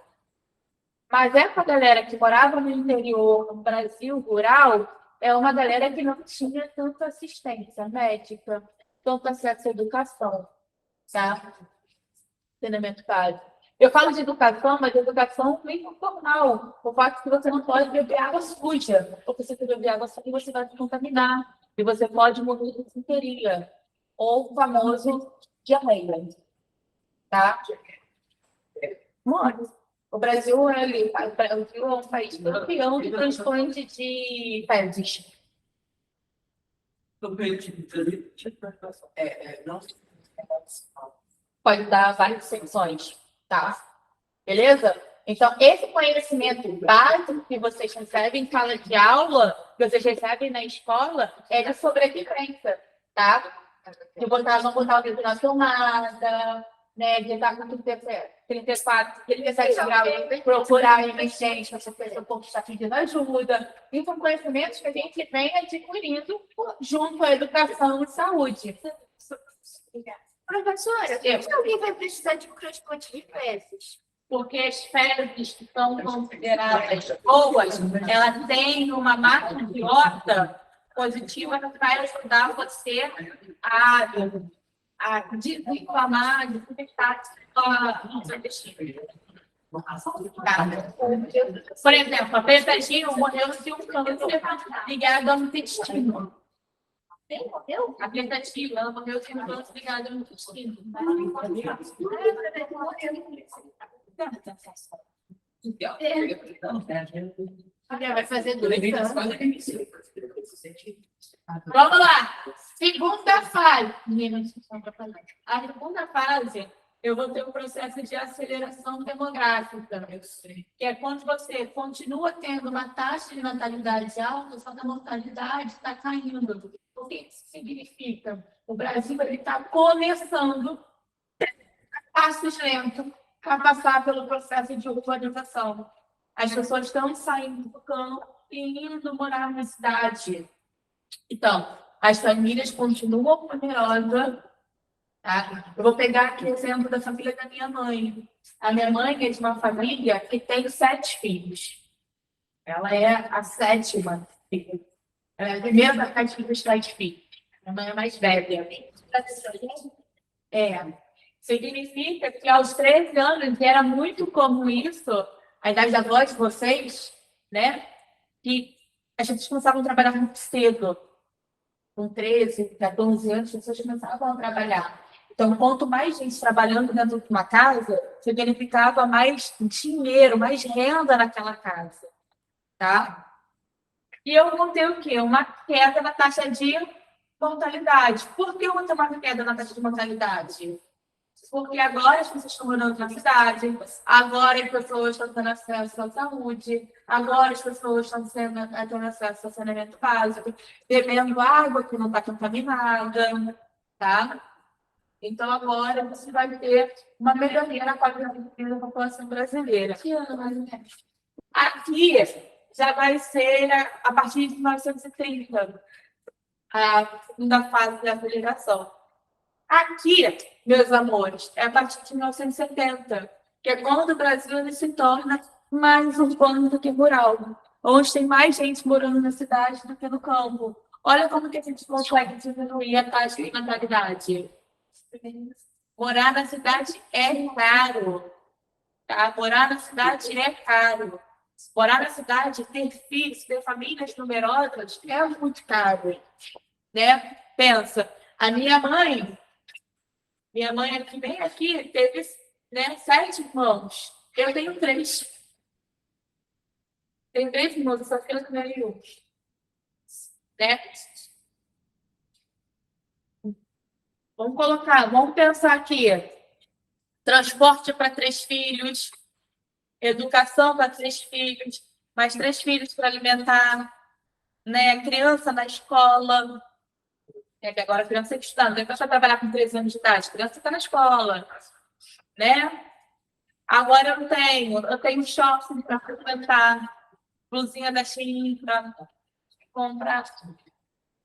E: Mas essa galera que morava no interior, no Brasil rural, é uma galera que não tinha tanta assistência médica, tanto acesso à educação, tá? Treinamento básico. Eu falo de educação, mas educação bem formal. O fato que você não pode beber água suja. Porque se você beber água suja, você vai se contaminar. E você pode morrer de desinteria. Ou o famoso diarreia. Tá? Mano, o Brasil é um país campeão de transplante de fezes. Pode dar várias secções, tá? Beleza? Então, esse conhecimento básico que vocês recebem em sala de aula, que vocês recebem na escola, é de sobrevivência, tá? De não botar o dedo na tomada, né? De estar com 34, 37 graus, procurar a emergência, se a pessoa está pedindo ajuda. E são conhecimentos que a gente vem adquirindo junto à educação e saúde.
D: Professora, por que alguém vai precisar de um transplante de fezes?
E: Porque as fezes que são consideradas boas, ela tem uma macrobiota positiva que vai ajudar você a a desinflamar, desinfectar o seu intestino. Por exemplo, a Preta Gil morreu de um câncer ligado ao intestino.
A: Quem morreu?
E: A Preta Gil, ela morreu de um câncer ligado ao intestino.
A: Vai fazer 2 anos.
E: Vamos lá. Segunda fase. Meninas, a segunda fase, eu vou ter um processo de aceleração demográfica, que é quando você continua tendo uma taxa de natalidade alta, só que a mortalidade está caindo. O que isso significa? O Brasil está começando, a passos lentos, a passar pelo processo de urbanização. As pessoas estão saindo do campo e indo morar na cidade. Então, as famílias continuam numerosas. Tá? Eu vou pegar aqui o exemplo da família da minha mãe. A minha mãe é de uma família que tem 7 filhos. Ela é a 7ª filha. Ela é a primeira da 7 filhos, 7 filhos. Minha mãe é mais velha. Significa que aos 13 anos, e era muito comum isso, a idade da voz de vocês, né? Que as pessoas começavam a trabalhar muito cedo. Com 13, 14 anos, as pessoas começavam a trabalhar. Então, quanto mais gente trabalhando dentro de uma casa, significava mais dinheiro, mais renda naquela casa. Tá? E eu vou ter o quê? Uma queda na taxa de mortalidade. Por que eu vou ter uma queda na taxa de mortalidade? Porque agora as pessoas estão morando na cidade, agora as pessoas estão tendo acesso à saúde, agora as pessoas estão tendo acesso ao saneamento básico, bebendo água que não está contaminada, tá? Então, agora você vai ter uma melhoria na qualidade de vida da população brasileira. Aqui já vai ser a partir de 1930, a segunda fase da aceleração. Aqui, meus amores, é a partir de 1970, que é quando o Brasil ele se torna mais urbano do que rural, onde tem mais gente morando na cidade do que no campo. Olha como que a gente consegue diminuir a taxa de natalidade. Morar na cidade é caro. Tá? Morar na cidade é caro. Morar na cidade, ter filhos, ter famílias numerosas é muito caro. Né? Pensa, a minha mãe aqui, bem aqui, teve, né, 7 irmãos. Eu tenho 3. Tenho 3 irmãos, só que eu tenho 1. Né? Vamos pensar aqui. Transporte para 3 filhos, educação para 3 filhos, mais 3 filhos para alimentar, né? Criança na escola. Que agora a criança está estudando, depois vai trabalhar com 13 anos de idade, a criança está na escola, né? Agora eu tenho shopping para frequentar, blusinha da Shein para comprar.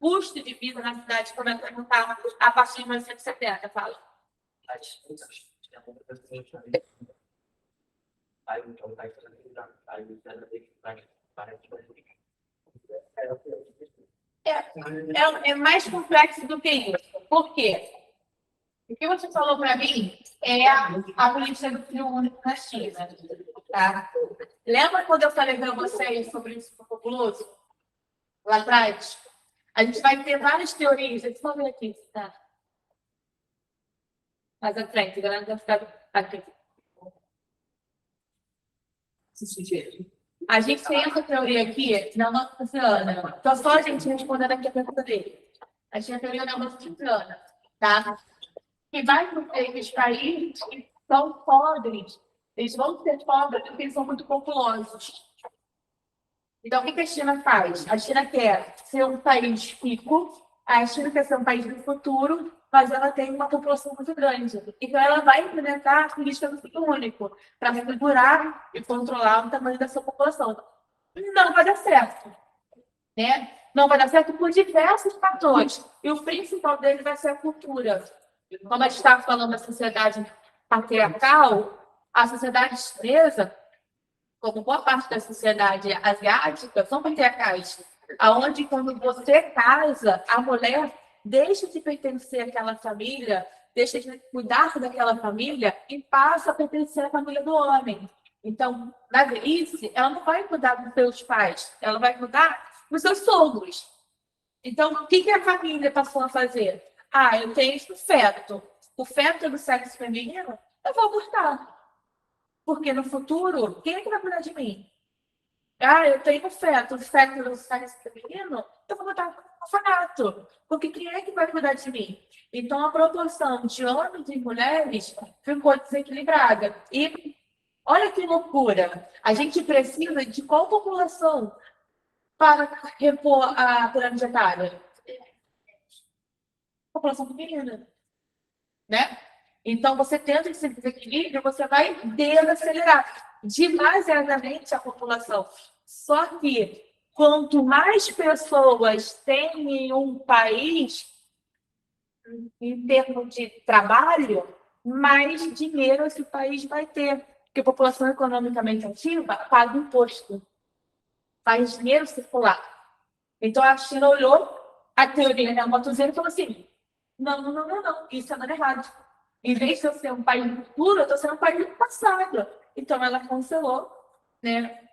E: Custo de vida na cidade começa a aumentar a partir de 1970, fala. É mais complexo do que isso. Por quê? O que você falou para mim é a política do filho único na China. Tá? Lembra quando eu falei para vocês sobre isso populoso? Lá atrás? A gente vai ter várias teorias. Deixa eu ver aqui. Tá? Mais à frente, a galera vai ficar aqui. A gente tem essa teoria aqui, neomalthusiana. Então, só a gente respondendo aqui a pergunta dele. A gente tem a teoria neomalthusiana, tá? Que vai dizer que os países que são pobres, eles vão ser pobres porque eles são muito populosos. Então, o que a China faz? A China quer ser um país rico, a China quer ser um país do futuro, mas ela tem uma população muito grande. Então, ela vai implementar a política do filho único para segurar e controlar o tamanho da sua população. Não vai dar certo. Né? Não vai dar certo por diversos fatores. E o principal dele vai ser a cultura. Como a gente estava falando da sociedade patriarcal, a sociedade chinesa, como boa parte da sociedade asiática, são patriarcais. Onde, quando você casa, a mulher deixa de pertencer àquela família
A: deixa de cuidar daquela família e passa a pertencer à família do homem. Então, na velhice, ela não vai cuidar dos seus pais, ela vai cuidar dos seus sogros. Então, o que a família passou a fazer? Ah, eu tenho o feto é do sexo feminino, eu vou abortar. Porque no futuro, quem é que vai cuidar de mim? Ah, eu tenho o feto do sexo feminino, eu vou botar no orfanato. Porque quem é que vai cuidar de mim? Então, a proporção de homens e mulheres ficou desequilibrada. E olha que loucura! A gente precisa de qual população para repor a pirâmide etária? População feminina. Né? Então, você tendo esse desequilíbrio, você vai desacelerar demasiadamente a população. Só que, quanto mais pessoas tem em um país, em termos de trabalho, mais dinheiro esse país vai ter. Porque a população economicamente ativa paga imposto, faz dinheiro circular. Então, a China olhou a teoria da Matusalém e falou assim, não, isso é nada errado. Em vez de eu ser um país do futuro, eu estou sendo um país do passado. Então, ela cancelou, né?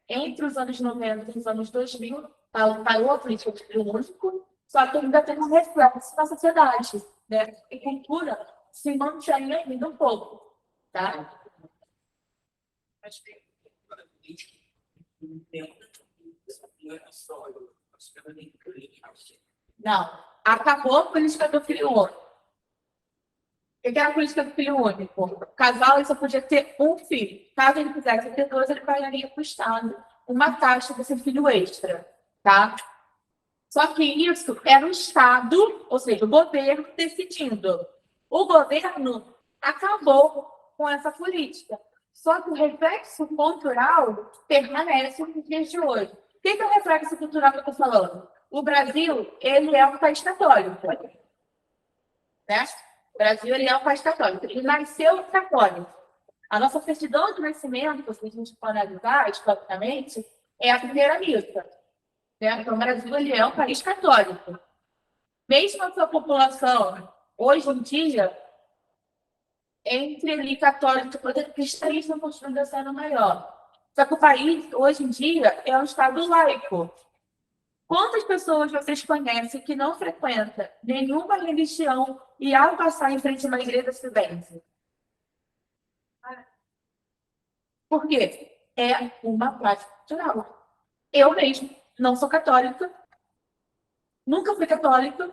A: Entre os anos 90 e os anos 2000, parou a política de filho único, só que ainda tem um reflexo na sociedade, né? E cultura se mantém ainda um pouco, tá?
B: Acho que a política não é só
A: Não, acabou a política do filho único. O que era a política do filho único? O casal ele só podia ter um filho. Caso ele quisesse ter dois, ele pagaria para o Estado uma taxa desse filho extra, tá? Só que isso era o Estado, ou seja, o governo decidindo. O governo acabou com essa política. Só que o reflexo cultural permanece nos dias de hoje. O que é o reflexo cultural que eu estou falando? O Brasil, ele é um país católico. Né? O Brasil, ele é um país católico. Ele nasceu católico. A nossa certidão de nascimento, se a gente for analisar historicamente, é a primeira missa. Né? Então, o Brasil, ele é um país católico. Mesmo a sua população, hoje em dia, entre ali católico e cristianismo continua sendo maior. Só que o país, hoje em dia, é um estado laico. Quantas pessoas vocês conhecem que não frequentam nenhuma religião e ao passar em frente a uma igreja se vence? Por quê? É uma prática cultural. Eu mesmo não sou católica, nunca fui católica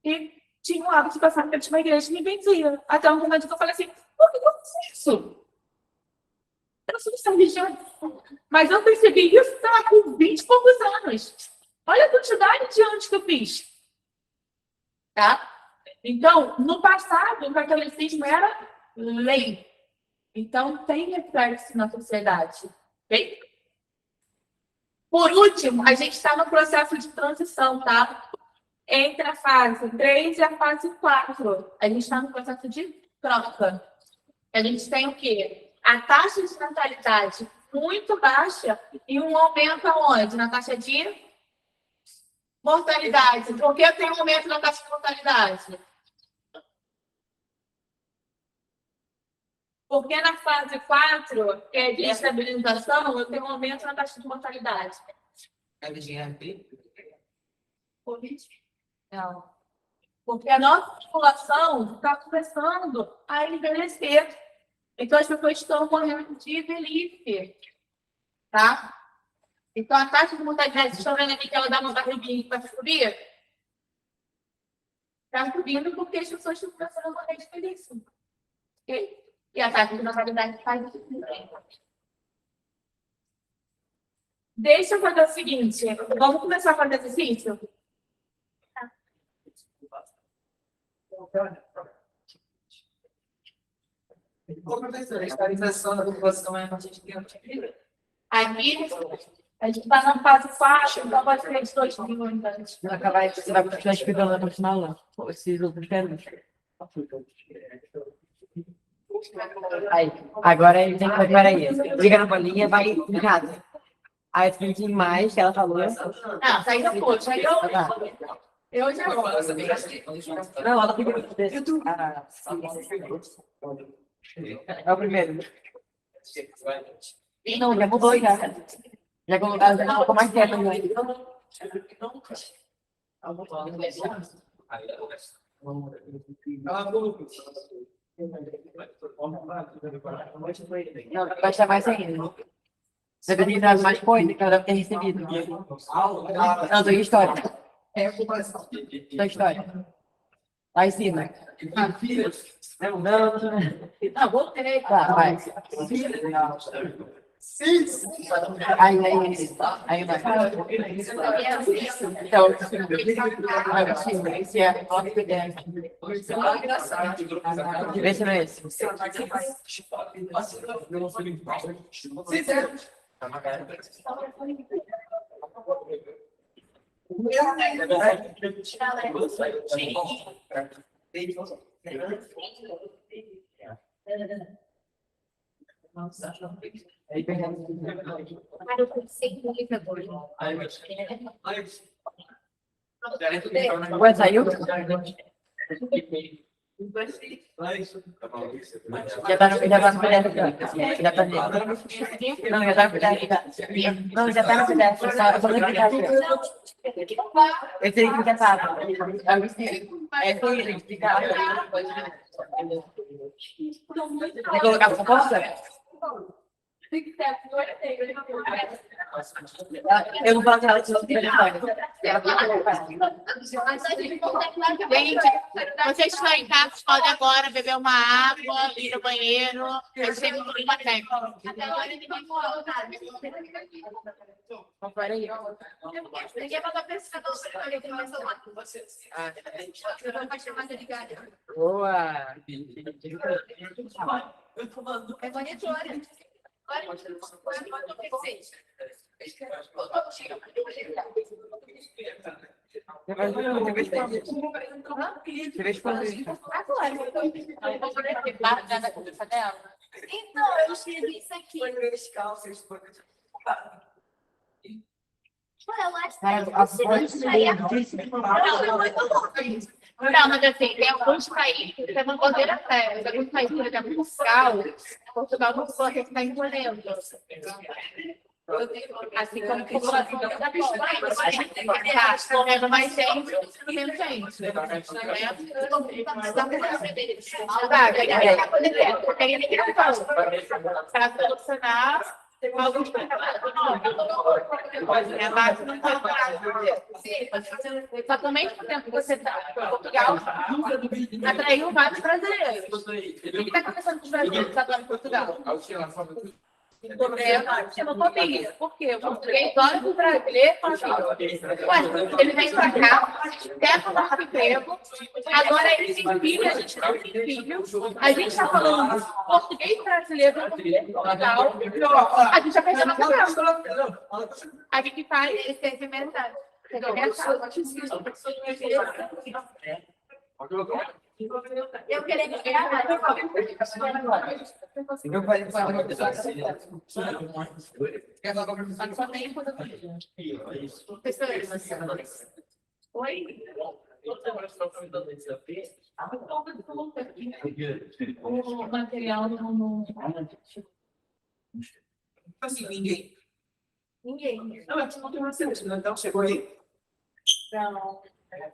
A: e tinha o hábito de passar em frente a uma igreja e me benzia. Até um momento que eu falei assim, por que eu faço isso? Eu não sou dessa religião. Mas eu percebi isso com 20 e poucos anos. Olha a quantidade de anos que eu fiz. Tá? Então, no passado, o catolicismo era lei. Então, tem reflexo na sociedade. Ok? Por último, a gente está no processo de transição, tá? Entre a fase 3 e a fase 4. A gente está no processo de troca. A gente tem o quê? A taxa de natalidade muito baixa e um aumento aonde? Na taxa de mortalidade. Por que tem um aumento na taxa de mortalidade? Porque na fase 4, que é de estabilização, eu tenho um aumento na taxa de mortalidade. Não. Porque a nossa população está começando a envelhecer. Então, as pessoas estão morrendo de velhice. Tá? Então, a taxa de mortalidade, vocês estão vendo aqui que ela dá uma barriguinha para subir? Está subindo porque as pessoas estão começando a morrer de velhice. Okay? E a taxa de mortalidade faz isso também. Deixa eu fazer o seguinte. Vamos começar a fazer exercício?
B: Ô, professor, a estabilização da população é a partir de que ano?
A: Aqui, a gente está na fase 4, então pode ser de 2000 antes.
C: Você vai continuar explicando na próxima aula. Esses outros termos. Aí, agora ele tem que fazer aí. Liga na bolinha, vai em casa. Aí tem mais que ela falou.
A: Não, sai depois. Aí eu... Eu já vou.
C: Não, ela fica desse. É o primeiro. Não, já mudou já. Já colocou mais quieto não, vai estar mais ainda. Você tem que dar mais coisa que ela deve ter recebido. Não, tem história. Tem história. Lá em cima.
A: Não, voltei.
C: Tá, vai. Aí vai. Então, esse é o que der. Vê se não é esse.
D: Cara, eu pensei no livro agora.
C: Ué, saiu? Já tá no PDF. Já tá nele. Não, já tá no PDF. Não, já tá no PDF. Só vou clicar aqui. Eu tenho que clicar. É com ele, clicar. Vai colocar a proposta? Eu vou falar com ela de novo.
E: Gente, vocês estão em casa, podem agora beber uma água, ir ao banheiro. Eu sempre um clima técnico.
D: Ninguém mandou pescar, não sei o que tem mais lá com vocês. Eu não faço chamada de galho.
C: Boa!
D: É monitora. Olha, quanto eu pensei.
C: Você vê quando
D: Agora. Então, eu escrevi isso aqui.
E: Não, mas assim, tem alguns países que tem uma bandeira séria. Alguns países, por exemplo, Portugal não pode estar encolhendo. Assim como a população da correndo mais gente, menos gente. Para solucionar alguns problemas. Exatamente por tempo que você está em Portugal, atraiu vários brasileiros. O que está acontecendo com os brasileiros agora em Portugal? Xenofobia. Por quê? O português olha para o brasileiro e fala assim, ué, ele vem para cá, tenta o nosso emprego, agora ele tem filho, a gente não tem filho, a gente está falando português brasileiro, português de Portugal, a gente já perdeu na cabeça. A gente faz esse segmentado.
D: Eu queria ganhar mais.
C: eu falei para
E: Oi? O material não.
B: Assim, ninguém.
D: Ninguém.
B: Não, não tem uma seleção, então chegou aí.
E: Não.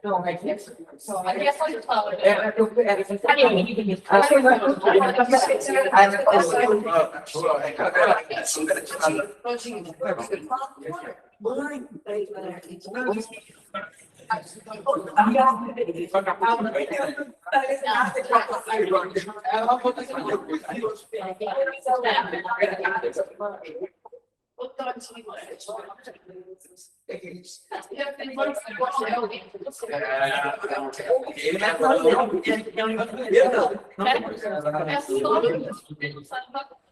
C: Não, é que
E: Aqui é só de fala.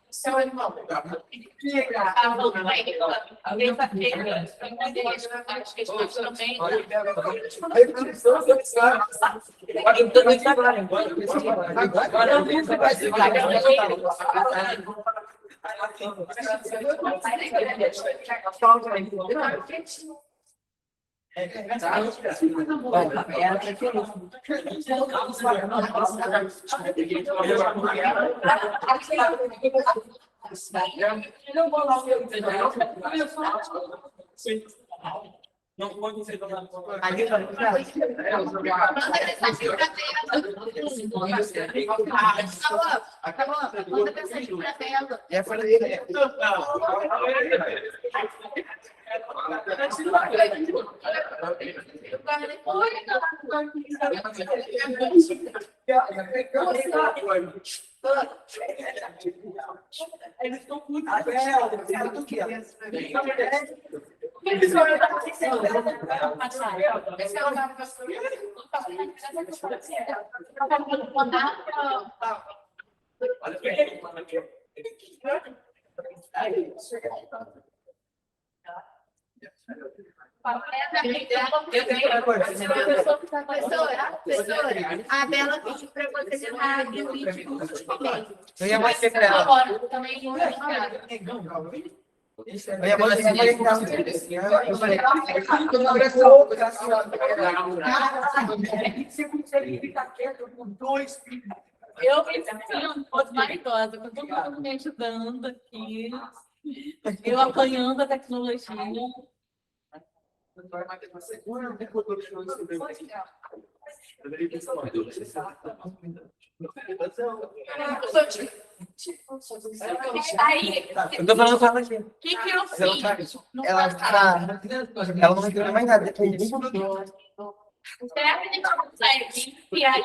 E: Seu irmão. Também.
C: Ela preferiu.
B: Não pode ser
A: Manda mensagem pra tela.
C: Já falei.
B: Eles estão muito
D: Professora, a Bela pediu para você chamar o vídeo.
C: Eu ia mostrar pra ela.
A: Agora, também não é nada.
C: Eu ia mostrar pra ela. Eu falei,
B: Você consegue ficar quieto com dois filhos.
E: Eu me sinto osmaridosa, com todo mundo me ajudando aqui. Eu apanhando a tecnologia.
A: Aí,
C: eu tô falando com ela aqui.
E: O que que eu
C: Mas ela
E: fiz?
C: tá-
E: No
C: Ela
E: passado?
C: ela não entendeu mais nada.
E: Será que a gente consegue enfiar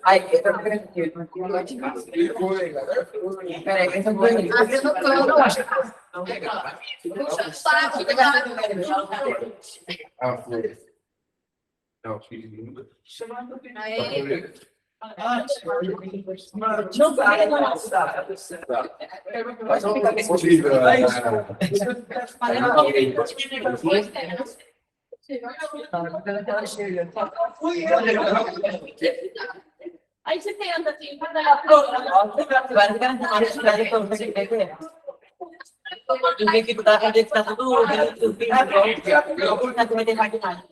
C: Ai, eu tô querendo aqui. Peraí, eu tô querendo.
F: Ah, foi. Não, fiz nunca.
C: Não vai, não. Mas não fica bem.
E: Aí você tenta assim,
C: Agora fica na cidade pra você entender. Ninguém fica da cadeia que tá tudo. Não vai ter mais nada.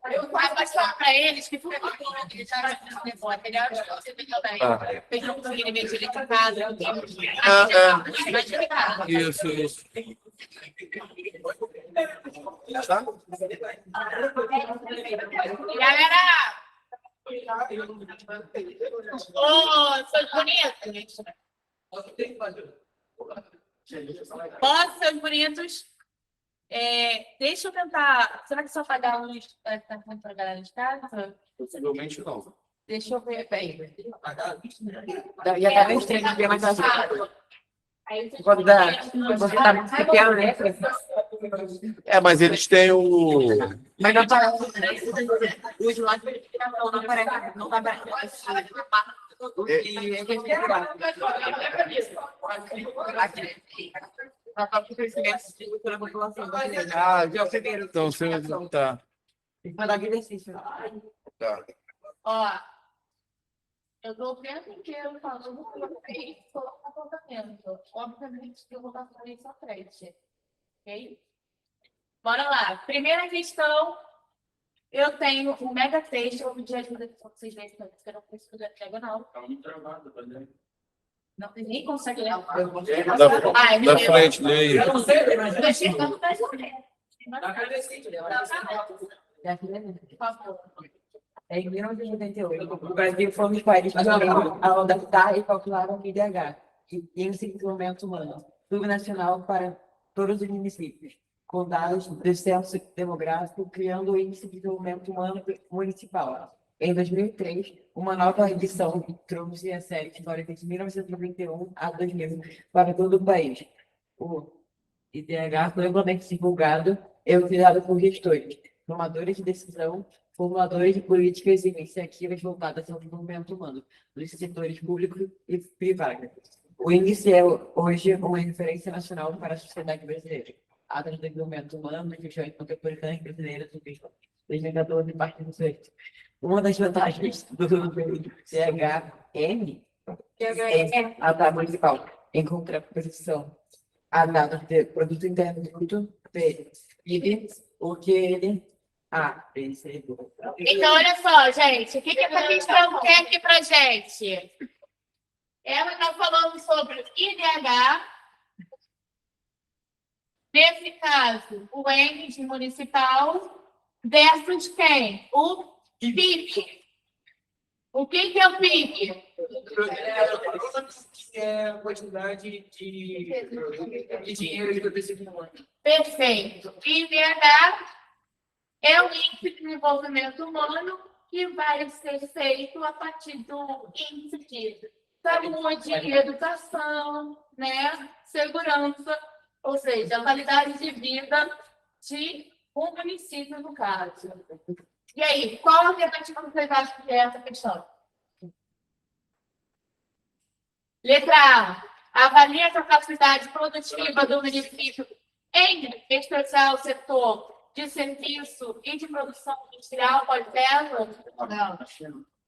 C: Aí,
E: eu faço passar para eles que foi eles já levou material de você também. Eles não conseguirem ver direito em casa. Vai chegar.
F: Isso, isso. Tá?
E: Galera! Ô, seus bonitos! Ó, seus bonitos! Deixa eu tentar. Será que se eu apagar a luz vai estar ruim para a galera de casa?
F: Possivelmente não.
E: Deixa eu ver bem.
C: já tá bem estranho de ver mais as
E: Aí vocês
C: quando você tá muito pequeno, né?
F: É, mas eles têm o.
C: Mas não tá. O slot de verificação não aparece. Não tá aparecendo. E é que ele o crescimento pela população brasileira.
F: Ah,
C: É o primeiro.
F: então você tá.
C: Tem que mandar exercício.
F: Tá.
E: Ó, eu tô o tempo inteiro falando que eu fiz todo o comportamento. Obviamente que eu vou passar isso à frente. Ok? Bora lá. Primeira questão. Eu tenho um mega texto. Eu vou pedir ajuda de vocês verem, porque eu não preciso da diagonal.
B: Tá muito travado, tá vendo?
E: Não, ninguém consegue ler.
F: Da frente, leia.
C: Eu não sei, mas
E: Mas chegando mais ou menos. Por favor.
C: Em 1988, o Brasil foi um dos países pioneiros a adaptar e calcular o IDH, Índice de Desenvolvimento Humano, subnacional para todos os municípios, com dados do censo demográfico, criando o Índice de Desenvolvimento Humano Municipal. Em 2003, uma nova edição trouxe a série histórica de 1991 a 2000 para todo o país. O IDH foi amplamente divulgado e utilizado por gestores, tomadores de decisão, formuladores de políticas e iniciativas voltadas ao desenvolvimento humano, dos setores públicos e privados. O índice é hoje uma referência nacional para a sociedade brasileira. Ata do Desenvolvimento Humano das regiões metropolitanas brasileiras do PIB, 2014, parte 18. Uma das vantagens do CHM é a ata municipal, em contraposição a dados de Produto Interno Bruto, PIB, o que ele
E: Então, olha só, gente, o que essa questão quer aqui pra gente? Ela está falando sobre o IDH, nesse caso, o índice municipal, versus quem? O PIB. O que é o PIB?
B: É a quantidade de dinheiro que eu preciso no ano.
E: Perfeito. IDH é o Índice de Desenvolvimento Humano que vai ser feito a partir do índice de saúde, educação, né? Segurança, ou seja, a qualidade de vida de um município, no caso. E aí, qual a alternativa que vocês acham que é essa questão? Letra A. Avalia a capacidade produtiva do município, em especial o setor de serviço e de produção industrial, pode ser? Não.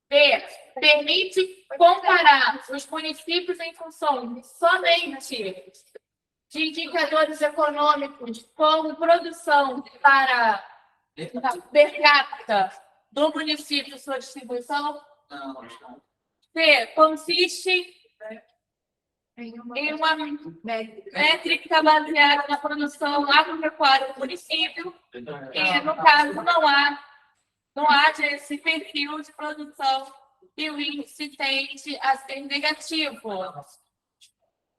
E: B. Permite comparar os municípios em função somente de indicadores econômicos como produção para per capita do município e sua distribuição?
B: Não.
E: C. Consiste em uma métrica baseada na produção agropecuária do município, e, no caso, não há esse perfil de produção e o índice tende a ser negativo.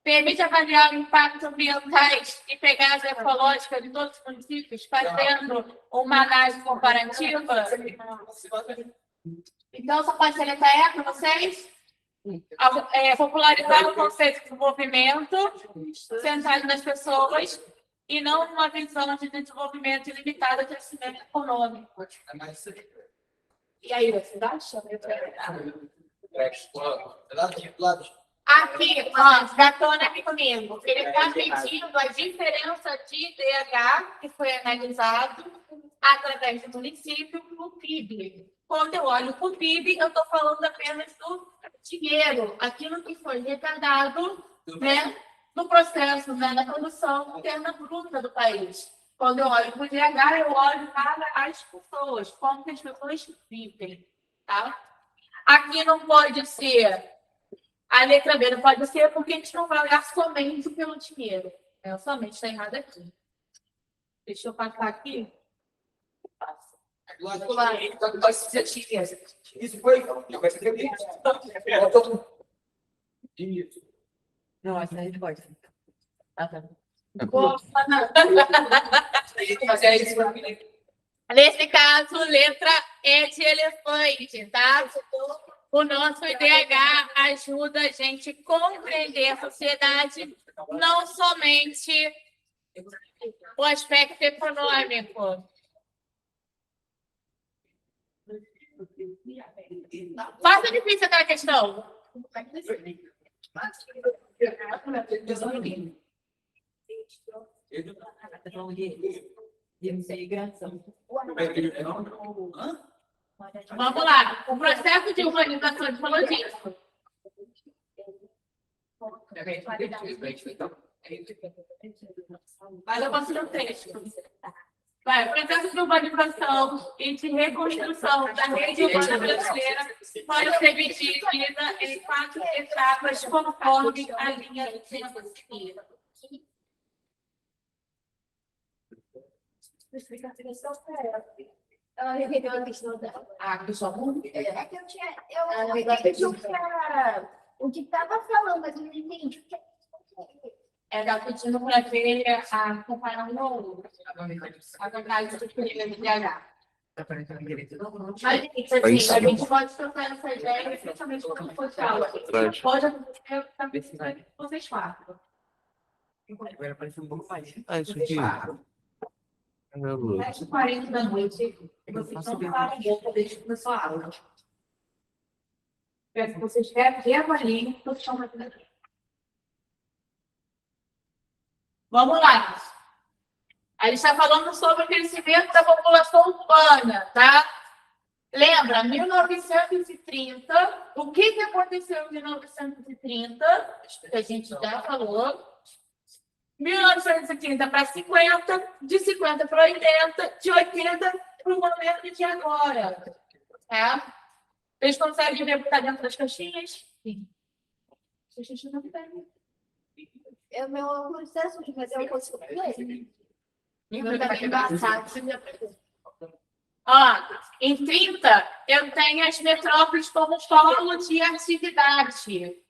E: Permite avaliar o impacto ambientais e pegada ecológica de todos os municípios, fazendo uma análise comparativa. Então, só pode ser letra E para vocês? Popularizar o conceito de desenvolvimento centrado nas pessoas e não uma visão de desenvolvimento ilimitado de crescimento econômico. E aí, você acha? Aqui, Gatona aqui comigo. Ele está pedindo a diferença de IDH, que foi analisado através do município, no PIB. Quando eu olho para o PIB, eu estou falando apenas do dinheiro, aquilo que foi arrecadado, né, no processo, né, na produção interna bruta do país. Quando eu olho para o IDH, eu olho para as pessoas, como que as pessoas vivem. Tá? Aqui não pode ser, a letra B não pode ser, porque a gente não vai olhar somente pelo dinheiro. Somente está errado aqui. Deixa eu passar aqui.
B: Isso foi.
C: Não, essa a gente pode. Ah, tá.
E: Nesse caso, letra E de elefante, tá? O nosso IDH ajuda a gente a compreender a sociedade, não somente o aspecto econômico. Faça difícil aquela questão.
C: De integração.
E: Vamos lá. O processo de urbanização de falou disso. Mas eu posso ler o texto. Vai, o processo de urbanização e de reconstrução da rede urbana brasileira pode ser dividida em 4 etapas conforme a linha do tempo seguida.
A: explicação para ela.
D: Ela entendeu a questão dela.
A: Ah, que só não.
D: É que eu entendi o que estava falando, mas eu não entendi o que
E: Ela pedindo para ver a comparação a vantagem do período de H. Mas, gente, assim, a gente pode trocar essa ideia, especialmente quando for de aula.
F: Traz.
E: Pode acontecer também com vocês quatro.
B: Agora apareceu um pouco mais.
F: Ah, isso aqui. É meu Deus.
E: 7h40 da noite, vocês não falam boca desde que começou a aula. Peço que vocês reavaliem o que eu chamo aqui. Vamos lá. A gente está falando sobre o crescimento da população urbana, tá? Lembra, 1930, o que aconteceu em 1930? Que a gente já falou. 1930 para 50, de 50 para 80, de 80 para o momento de agora. Tá? Vocês conseguem ver o que está dentro das caixinhas? Sim. Vocês não conseguem.
D: é o meu processo de fazer o curso completo.
A: Eu também embaçado.
E: Ó, em 30, eu tenho as metrópoles como polo de atividade.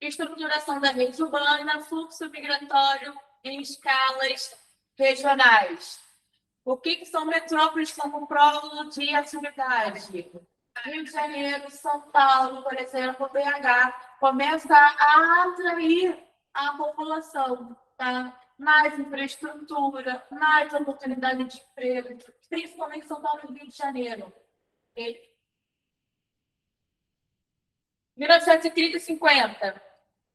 E: Estruturação da rede urbana, fluxo migratório em escalas regionais. O que são metrópoles como polo de atividade? Rio de Janeiro, São Paulo, por exemplo, BH, começa a atrair a população, tá? Mais infraestrutura, mais oportunidade de emprego, principalmente São Paulo e Rio de Janeiro. Ok? 1930 e 50.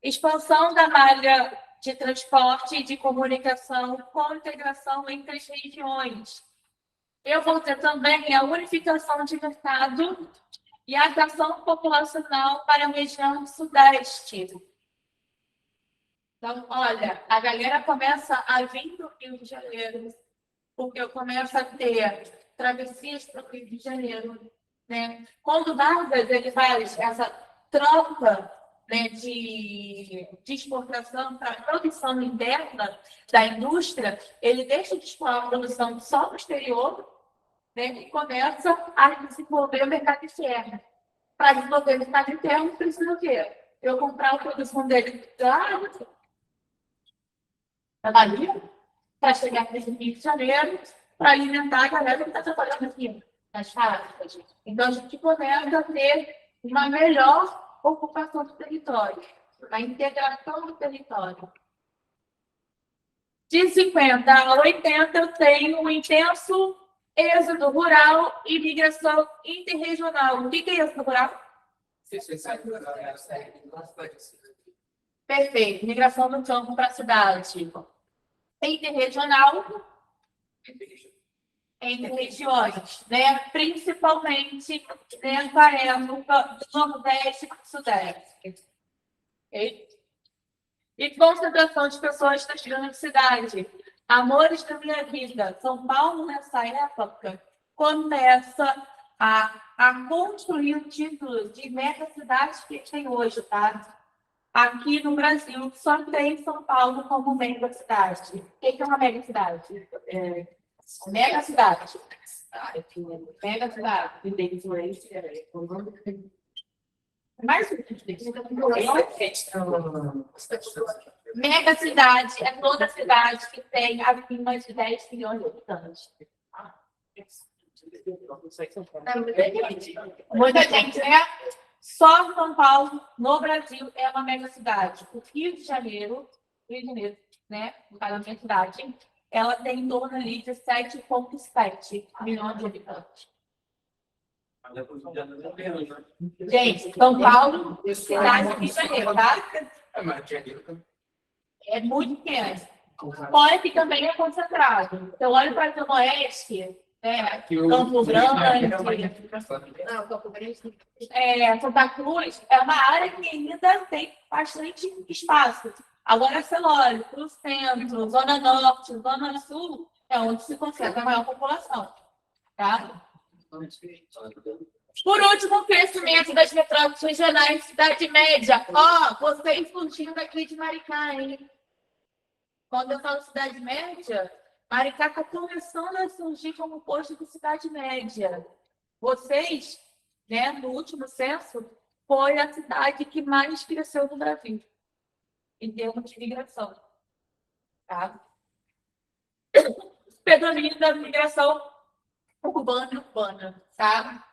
E: Expansão da malha de transporte e de comunicação com integração entre as regiões. Eu vou ter também a unificação de mercado e a atração populacional para a região sudeste. Então, olha, a galera começa a vir para o Rio de Janeiro, porque eu começo a ter travessias para o Rio de Janeiro. Né? Quando Vargas ele faz essa troca, né, de exportação para a produção interna da indústria, ele deixa de explorar a produção só no exterior, né, e começa a desenvolver o mercado interno. Para desenvolver o mercado interno, precisa o quê? Eu comprar a produção dele lá na Bahia, para chegar aqui no Rio de Janeiro, para alimentar a galera que está trabalhando aqui nas fábricas. Então, a gente começa a ter uma melhor ocupação do território, a integração do território. De 50 a 80, eu tenho um intenso êxodo rural e migração interregional. O que é êxodo rural? Perfeito. Migração do campo para a cidade. Interregional, entre regiões, né? Principalmente nessa época do Nordeste e do Sudeste. Okay? E concentração de pessoas das grandes cidades. Amores da minha vida. São Paulo, nessa época, começa a construir o título de mega cidade que tem hoje, tá? Aqui no Brasil, só tem São Paulo como mega cidade. O que é uma mega cidade? Mega cidade. Mega cidade. Mais mega cidade é toda cidade que tem acima de 10 milhões de habitantes. Muita gente, né? Só São Paulo, no Brasil, é uma mega cidade. O Rio de Janeiro, né? Cada minha cidade, ela tem em torno ali de 7,7 milhões de habitantes. Gente, São Paulo, cidade do Rio de Janeiro, tá? É muito pequeno. Fora que também é concentrado. Então, olha para o Zona Oeste, né? Campo Grande, Santa Cruz, é uma área que ainda tem bastante espaço. Agora, Celório, para o centro, Zona Norte, Zona Sul, é onde se concentra a maior população. Tá? Por último, o crescimento das metrópoles regionais, cidade média. Ó, vocês fugindo aqui de Maricá, hein? Quando eu falo cidade média, Maricá está começando a surgir como posto de cidade média. Vocês, né, no último censo, foi a cidade que mais cresceu no Brasil, em termos de migração. Tá? Predomínio da migração urbana, tá?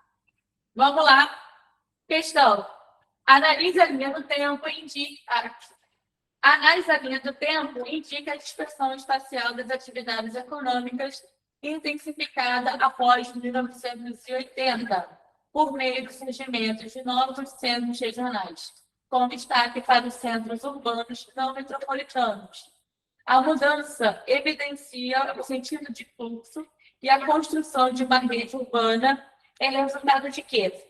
E: Vamos lá. Questão. Analise a linha do tempo e indica. A análise do tempo indica a dispersão espacial das atividades econômicas intensificada após 1980, por meio do surgimento de novos centros regionais, com destaque para os centros urbanos não metropolitanos. A mudança evidencia o sentido de fluxo e a construção de uma rede urbana é resultado de quê?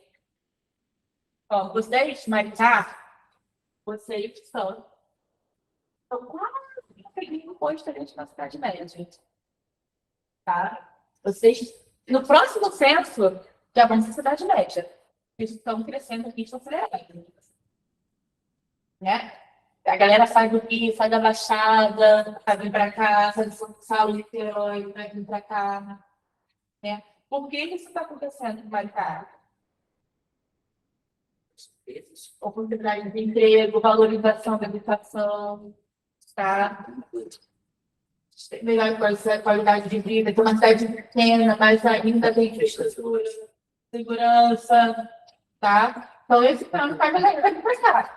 E: Ó, vocês, Maricá, vocês são quase um posto ali na cidade média, gente. Tá? Vocês, no próximo censo, já vão ser cidade média. Eles estão crescendo aqui, estão acelerando. Né? A galera sai do Rio, sai da Baixada, vai vir para cá, sai de São Paulo, Niterói, vai vir para cá. Né? Por que isso está acontecendo com o Maricá? Oportunidade de emprego, valorização da habitação, tá? Melhor qualidade de vida, tem uma cidade pequena, mas ainda tem infraestrutura, segurança, tá? Então, esse plano faz a galera vir para cá.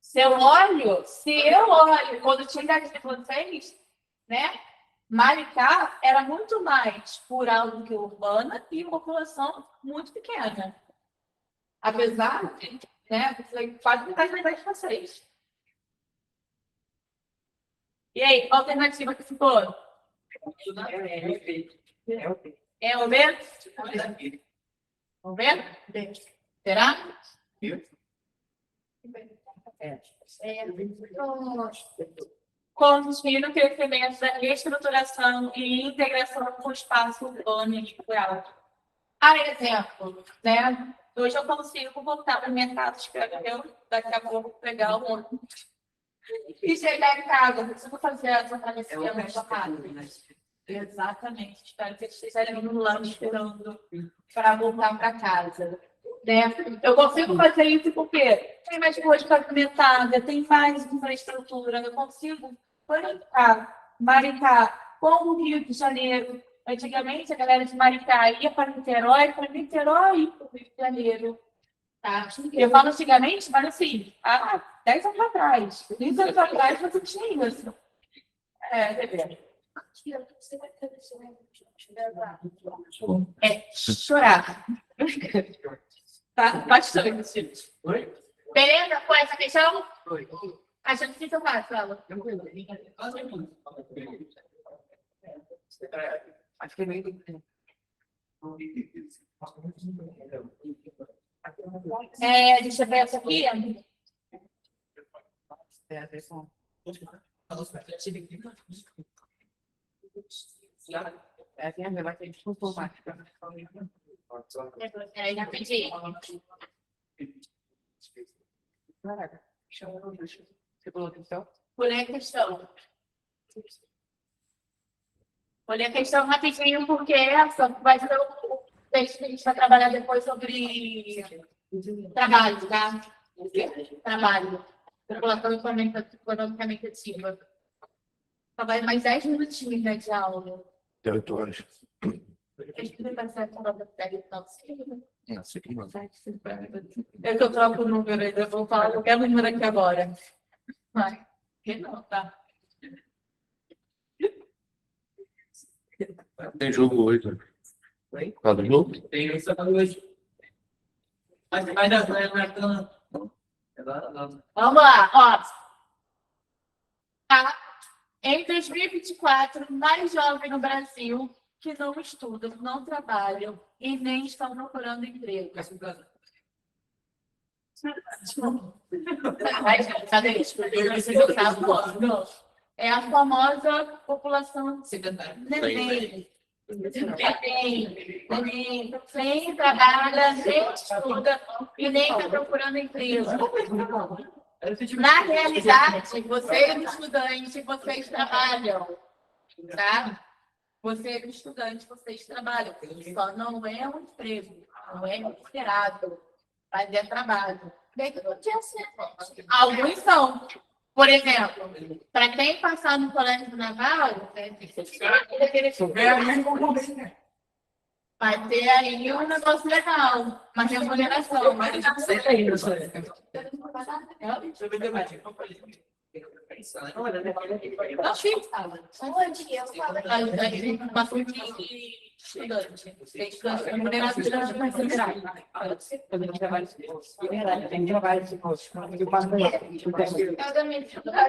E: Se eu olho, quando tinha idade de vocês, né? Maricá era muito mais rural do que urbana e uma população muito pequena. Apesar de, né, quase metade da idade de vocês. E aí, qual a alternativa que ficou? É o B? Vamos ver? Será? Contínuo crescimento da reestruturação e integração com o espaço urbano e rural. A exemplo, né? Hoje eu consigo voltar para minha casa, escrever, daqui a pouco pegar o ônibus e chegar em casa. Não preciso fazer essa travessia mais rápida. Exatamente. Espero que vocês estejam no lanche esperando para voltar para casa. Né? Eu consigo fazer isso porque tem mais coisa pavimentada, tem mais infraestrutura, eu consigo conectar Maricá com o Rio de Janeiro. Antigamente, a galera de Maricá ia para Niterói e para o Rio de Janeiro. Tá? Eu falo antigamente, mas assim, há 10 anos atrás, 20 anos atrás, você tinha isso. Chorar. Tá? Bastante. Beleza? Foi essa questão?
B: Foi.
E: A gente precisa mais, fala.
C: Acho que é meio.
E: Deixa eu ver essa aqui. Peraí, rapidinho.
C: Você falou questão?
E: Olhei a questão. Olhei a questão rapidinho, porque essa vai ser o texto que a gente vai trabalhar depois sobre trabalho, tá? Trabalho. População economicamente ativa. Trabalho mais 10 minutinhos, né, de aula.
F: 8 horas.
E: É que eu troco o número aí, eu vou falar qualquer número aqui agora. Vai. Que não, tá?
F: Tem jogo hoje.
B: Oi?
F: Fala do jogo?
B: Tem isso hoje. Mas não é tão.
E: Vamos lá, ó. Tá? Em 2024, mais jovens no Brasil que não estudam, não trabalham e nem estão procurando emprego. Cadê isso? É a famosa população neném. Neném. Nem trabalha, nem estuda e nem está procurando emprego. Na realidade, vocês estudantes, vocês trabalham, tá? Você estudante, vocês trabalham. Só não é um emprego, não é considerado, mas é trabalho.
D: Bem que não tinha sido.
E: Alguns são. Por exemplo, para quem passar no colégio naval, vai ter aí um negócio legal, uma remuneração. Mas não sei não fica.
D: Onde eu falo?
E: Uma turma de estudante. Tem estudante remunerado de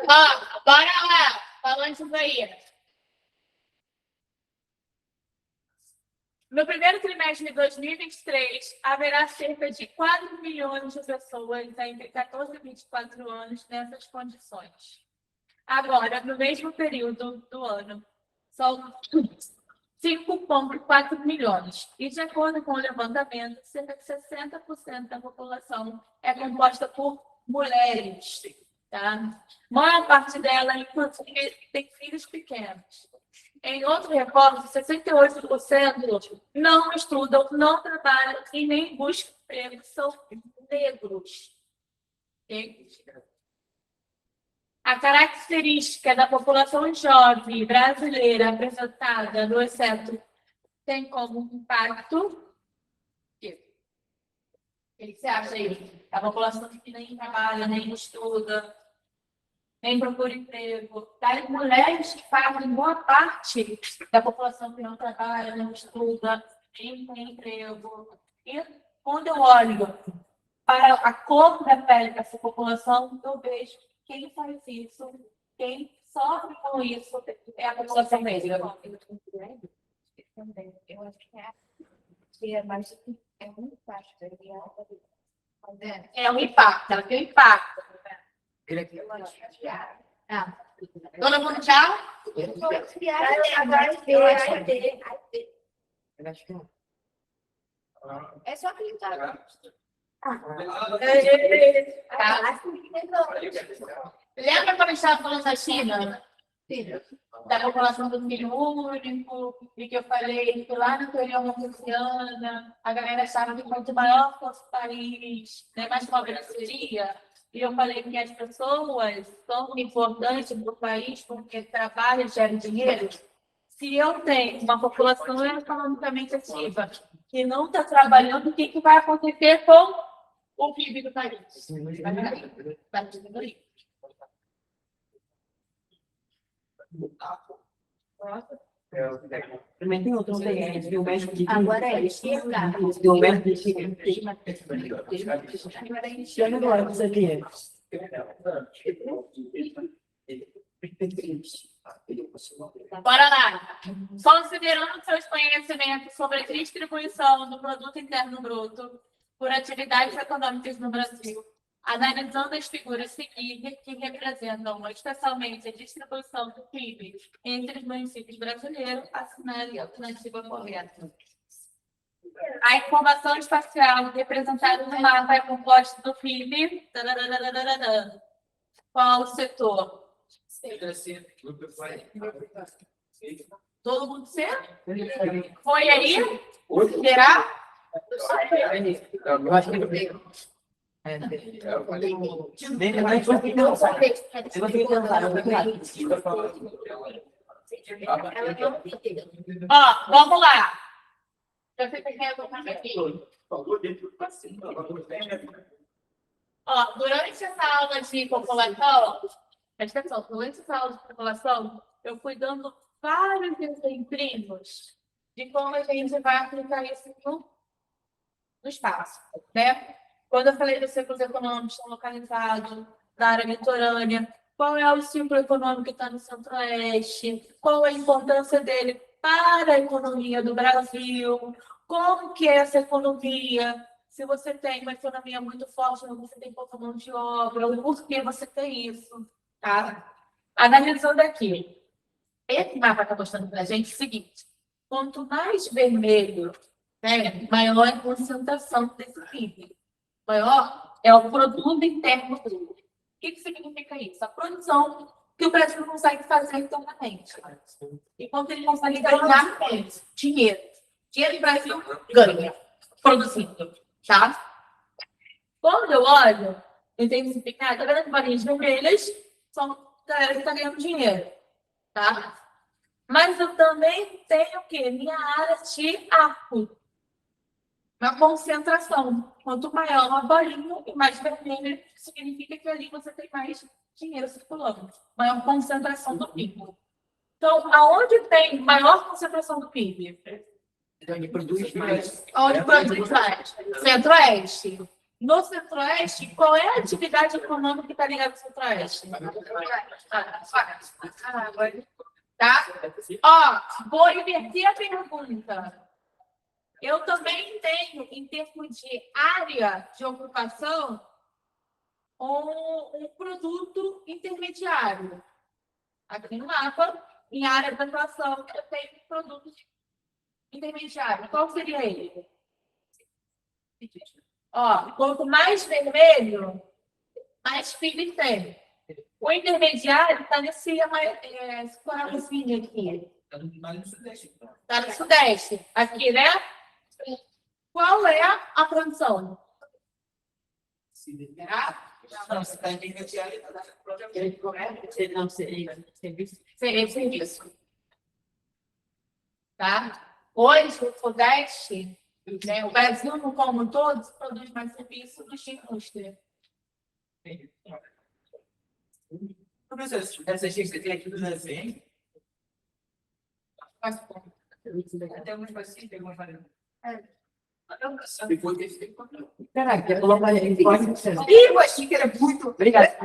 E: Ó, bora lá. Falando isso aí. No primeiro trimestre de 2023, haverá cerca de 4 milhões de pessoas entre 14 e 24 anos nessas condições. Agora, no mesmo período do ano, são 5,4 milhões. E, de acordo com o levantamento, cerca de 60% da população é composta por mulheres. Tá? A maior parte dela, inclusive, tem filhos pequenos. Em outro recorte, 68% não estudam, não trabalham e nem buscam emprego, são negros. A característica da população jovem brasileira apresentada no exceto tem como impacto. O que você acha aí? A população que nem trabalha, nem estuda, nem procura emprego. Das mulheres que fazem boa parte da população que não trabalha, não estuda, nem tem emprego. E quando eu olho para a cor da pele dessa população, eu vejo que quem faz isso, quem sofre com isso, é a população negra.
D: Também. Eu acho que é mais é muito baixo.
E: É um impacto, ela tem um impacto.
D: Eu acho que é.
E: Todo mundo tchau?
D: É só clicar.
E: Lembra quando a gente estava falando da China? Da população do filho único, e que eu falei que lá na teoria malthusiana, a galera achava que quanto maior fosse o país, né, mais pobre seria. E eu falei que as pessoas são importantes para o país porque trabalham e geram dinheiro. Se eu tenho uma população economicamente ativa que não está trabalhando, o que vai acontecer com o PIB do país? Vai diminuir.
C: Também tem outros países, o México que
D: Agora é esquerda.
C: o México eu não gosto dessa aqui.
E: Bora lá. Considerando seus conhecimentos sobre a distribuição do Produto Interno Bruto por atividades econômicas no Brasil, analisando as figuras seguintes que representam especialmente a distribuição do PIB entre os municípios brasileiros, assinale a alternativa correta. A informação espacial representada no mapa é composta do PIB. Qual o setor? Todo mundo certo? Foi aí? Será?
C: Eu acho que
E: Ó, vamos lá. Já fica aqui. Ó, durante essa aula de população, presta atenção, durante essa aula de população, eu fui dando vários exemplos de como a gente vai aplicar isso no espaço, né? Quando eu falei dos ciclos econômicos que estão localizados na área litorânea, qual é o ciclo econômico que está no Centro-Oeste, qual é a importância dele para a economia do Brasil, como que é essa economia, se você tem uma economia muito forte, mas você tem pouca mão de obra, o porquê você tem isso, tá? Analisando aqui, esse mapa está mostrando para a gente o seguinte, quanto mais vermelho, né, maior a concentração desse PIB. Maior é o produto interno bruto. que significa isso? A produção que o Brasil não consegue fazer internamente. Enquanto ele consegue ganhar dinheiro. Dinheiro o Brasil ganha, produzindo, tá? Quando eu olho, intensificado, tá vendo as bolinhas vermelhas? São galera que está ganhando dinheiro, tá? Mas eu também tenho o quê? Minha área de arco. Uma concentração. Quanto maior a bolinha, mais vermelha, significa que ali você tem mais dinheiro circulando. Maior concentração do PIB. Então, aonde tem maior concentração do PIB?
C: Então, ele produz mais.
E: Onde produz mais? Centro-Oeste. No Centro-Oeste, qual é a atividade econômica que está ligada ao Centro-Oeste? Tá? Ó, vou inverter a pergunta. Eu também tenho, em termos de área de ocupação, um produto intermediário. Aqui no mapa, em área de atuação, eu tenho um produto intermediário. Qual seria ele? Ó, quanto mais vermelho, mais PIB tem. O intermediário está nesse coraçãozinho aqui.
B: Mais no Sudeste. Então.
E: Está no Sudeste. Aqui, né? Qual é a produção?
B: Não, você está intermediário,
C: Não, seria serviço.
E: Seria serviço. Tá? Hoje, o Sudeste, né, o Brasil, no como um todo, produz mais serviço do que indústria.
B: Professor, essas dicas que tem aqui do desenho, até algumas pacientes, algumas variantes. Depois desse tempo, não.
C: Caraca, colocar ele em quase.
B: Ih, eu achei que era muito.
C: Obrigado.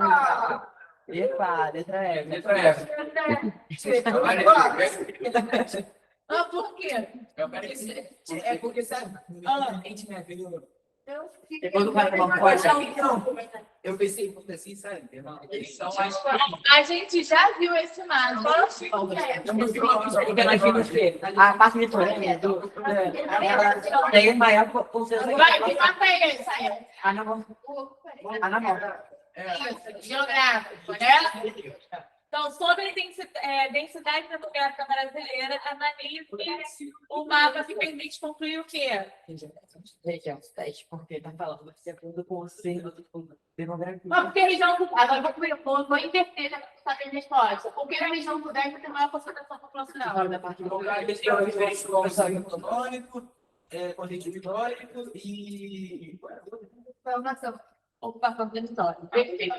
C: Epa, letra F.
B: Letra F.
E: Ah, por quê?
B: É porque, sabe, a gente me viu.
C: Quando vai tomar coisa.
B: Eu pensei muito assim, sabe? Então,
E: A gente já viu esse mapa.
C: Porque nós vimos que a parte litorânea ela tem maior concentração.
E: Vai, que mapa é esse?
C: Anamorfa.
E: Geográfico, né? Então, sobre a densidade demográfica brasileira, analise o mapa que permite concluir o quê?
C: Região Sudeste, porque tá falando de acordo com o centro do demográfico.
E: Mas porque a região do agora vou inverter já para saber a resposta. Porque a região do Sudeste tem maior concentração populacional.
C: Da parte do
B: econômico, conjunto histórico e.
D: Formação.
E: Ocupação território. Perfeito.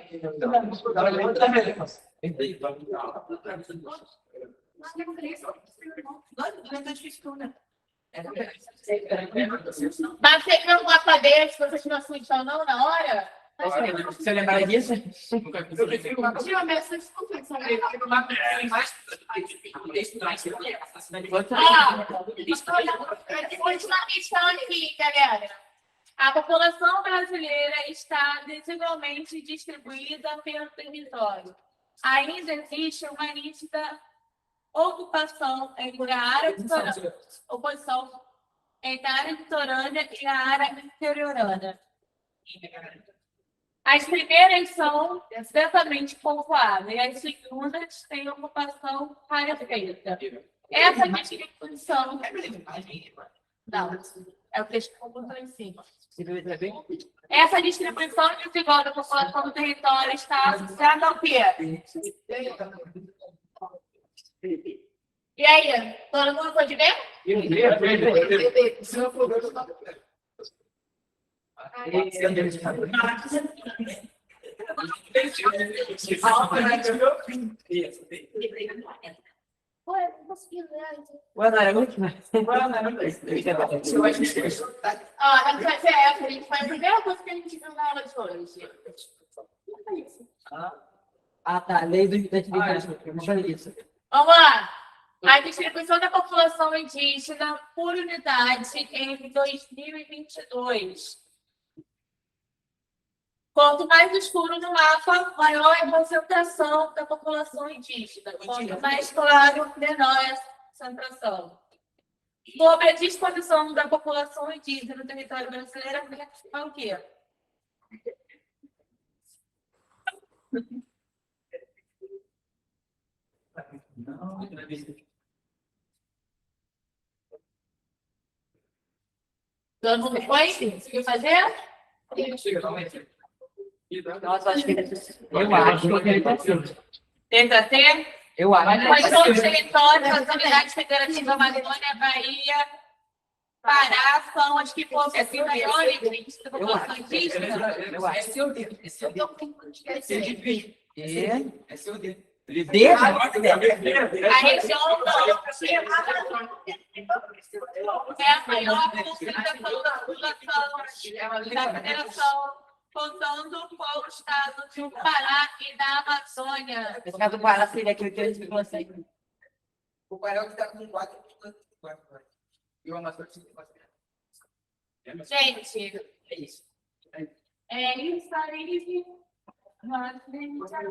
E: Mas você viu um mapa desse, vocês não assustam não na hora?
C: Você lembra disso?
E: Geralmente, vocês não pensam nisso. Continuamente falando aqui, galera. A população brasileira está desigualmente distribuída pelo território. Ainda existe uma nítida ocupação entre a área litorânea, oposição entre a área litorânea e a área interiorana. As primeiras são densamente povoadas e as segundas têm ocupação rarefeita. Essa distribuição. Não, é o texto que eu botou em cima. Essa distribuição desigual da população do território está associada ao quê? E aí, todo mundo pode ver?
D: Ué, não consegui ler.
C: Ué, não era muito mais.
E: Ó, a gente vai ver essa, a gente foi a primeira coisa que a gente viu na aula de hoje.
C: Ah, tá. Lei do identidade. Isso.
E: Vamos lá. A distribuição da população indígena por unidade em 2022. Quanto mais escuro no mapa, maior é a concentração da população indígena. Quanto mais claro, menor é a concentração. Sobre a disposição da população indígena no território brasileiro, é o quê? Todo mundo foi? Conseguiu fazer?
C: Nossa, acho que eu acho que ele tá assim.
E: Tenta ter?
C: Eu acho.
E: Quais são os territórios das unidades federativas Amazônia, Bahia, Pará, são as que possuem maior índice de população indígena?
C: Eu acho.
B: Esse é o dedo. Esse é o dedo. Esse é de B. Esse é o dedo.
E: A região não é a maior concentração da população da federação, contando com o estado do Pará e da Amazônia.
C: Nesse caso, o Pará seria aquele que eles ficam assim.
B: O Pará que está com 4,4. E o Amazonas tem 4.
E: Gente,
B: É isso.
E: é isso aí. Nós temos
D: Olha,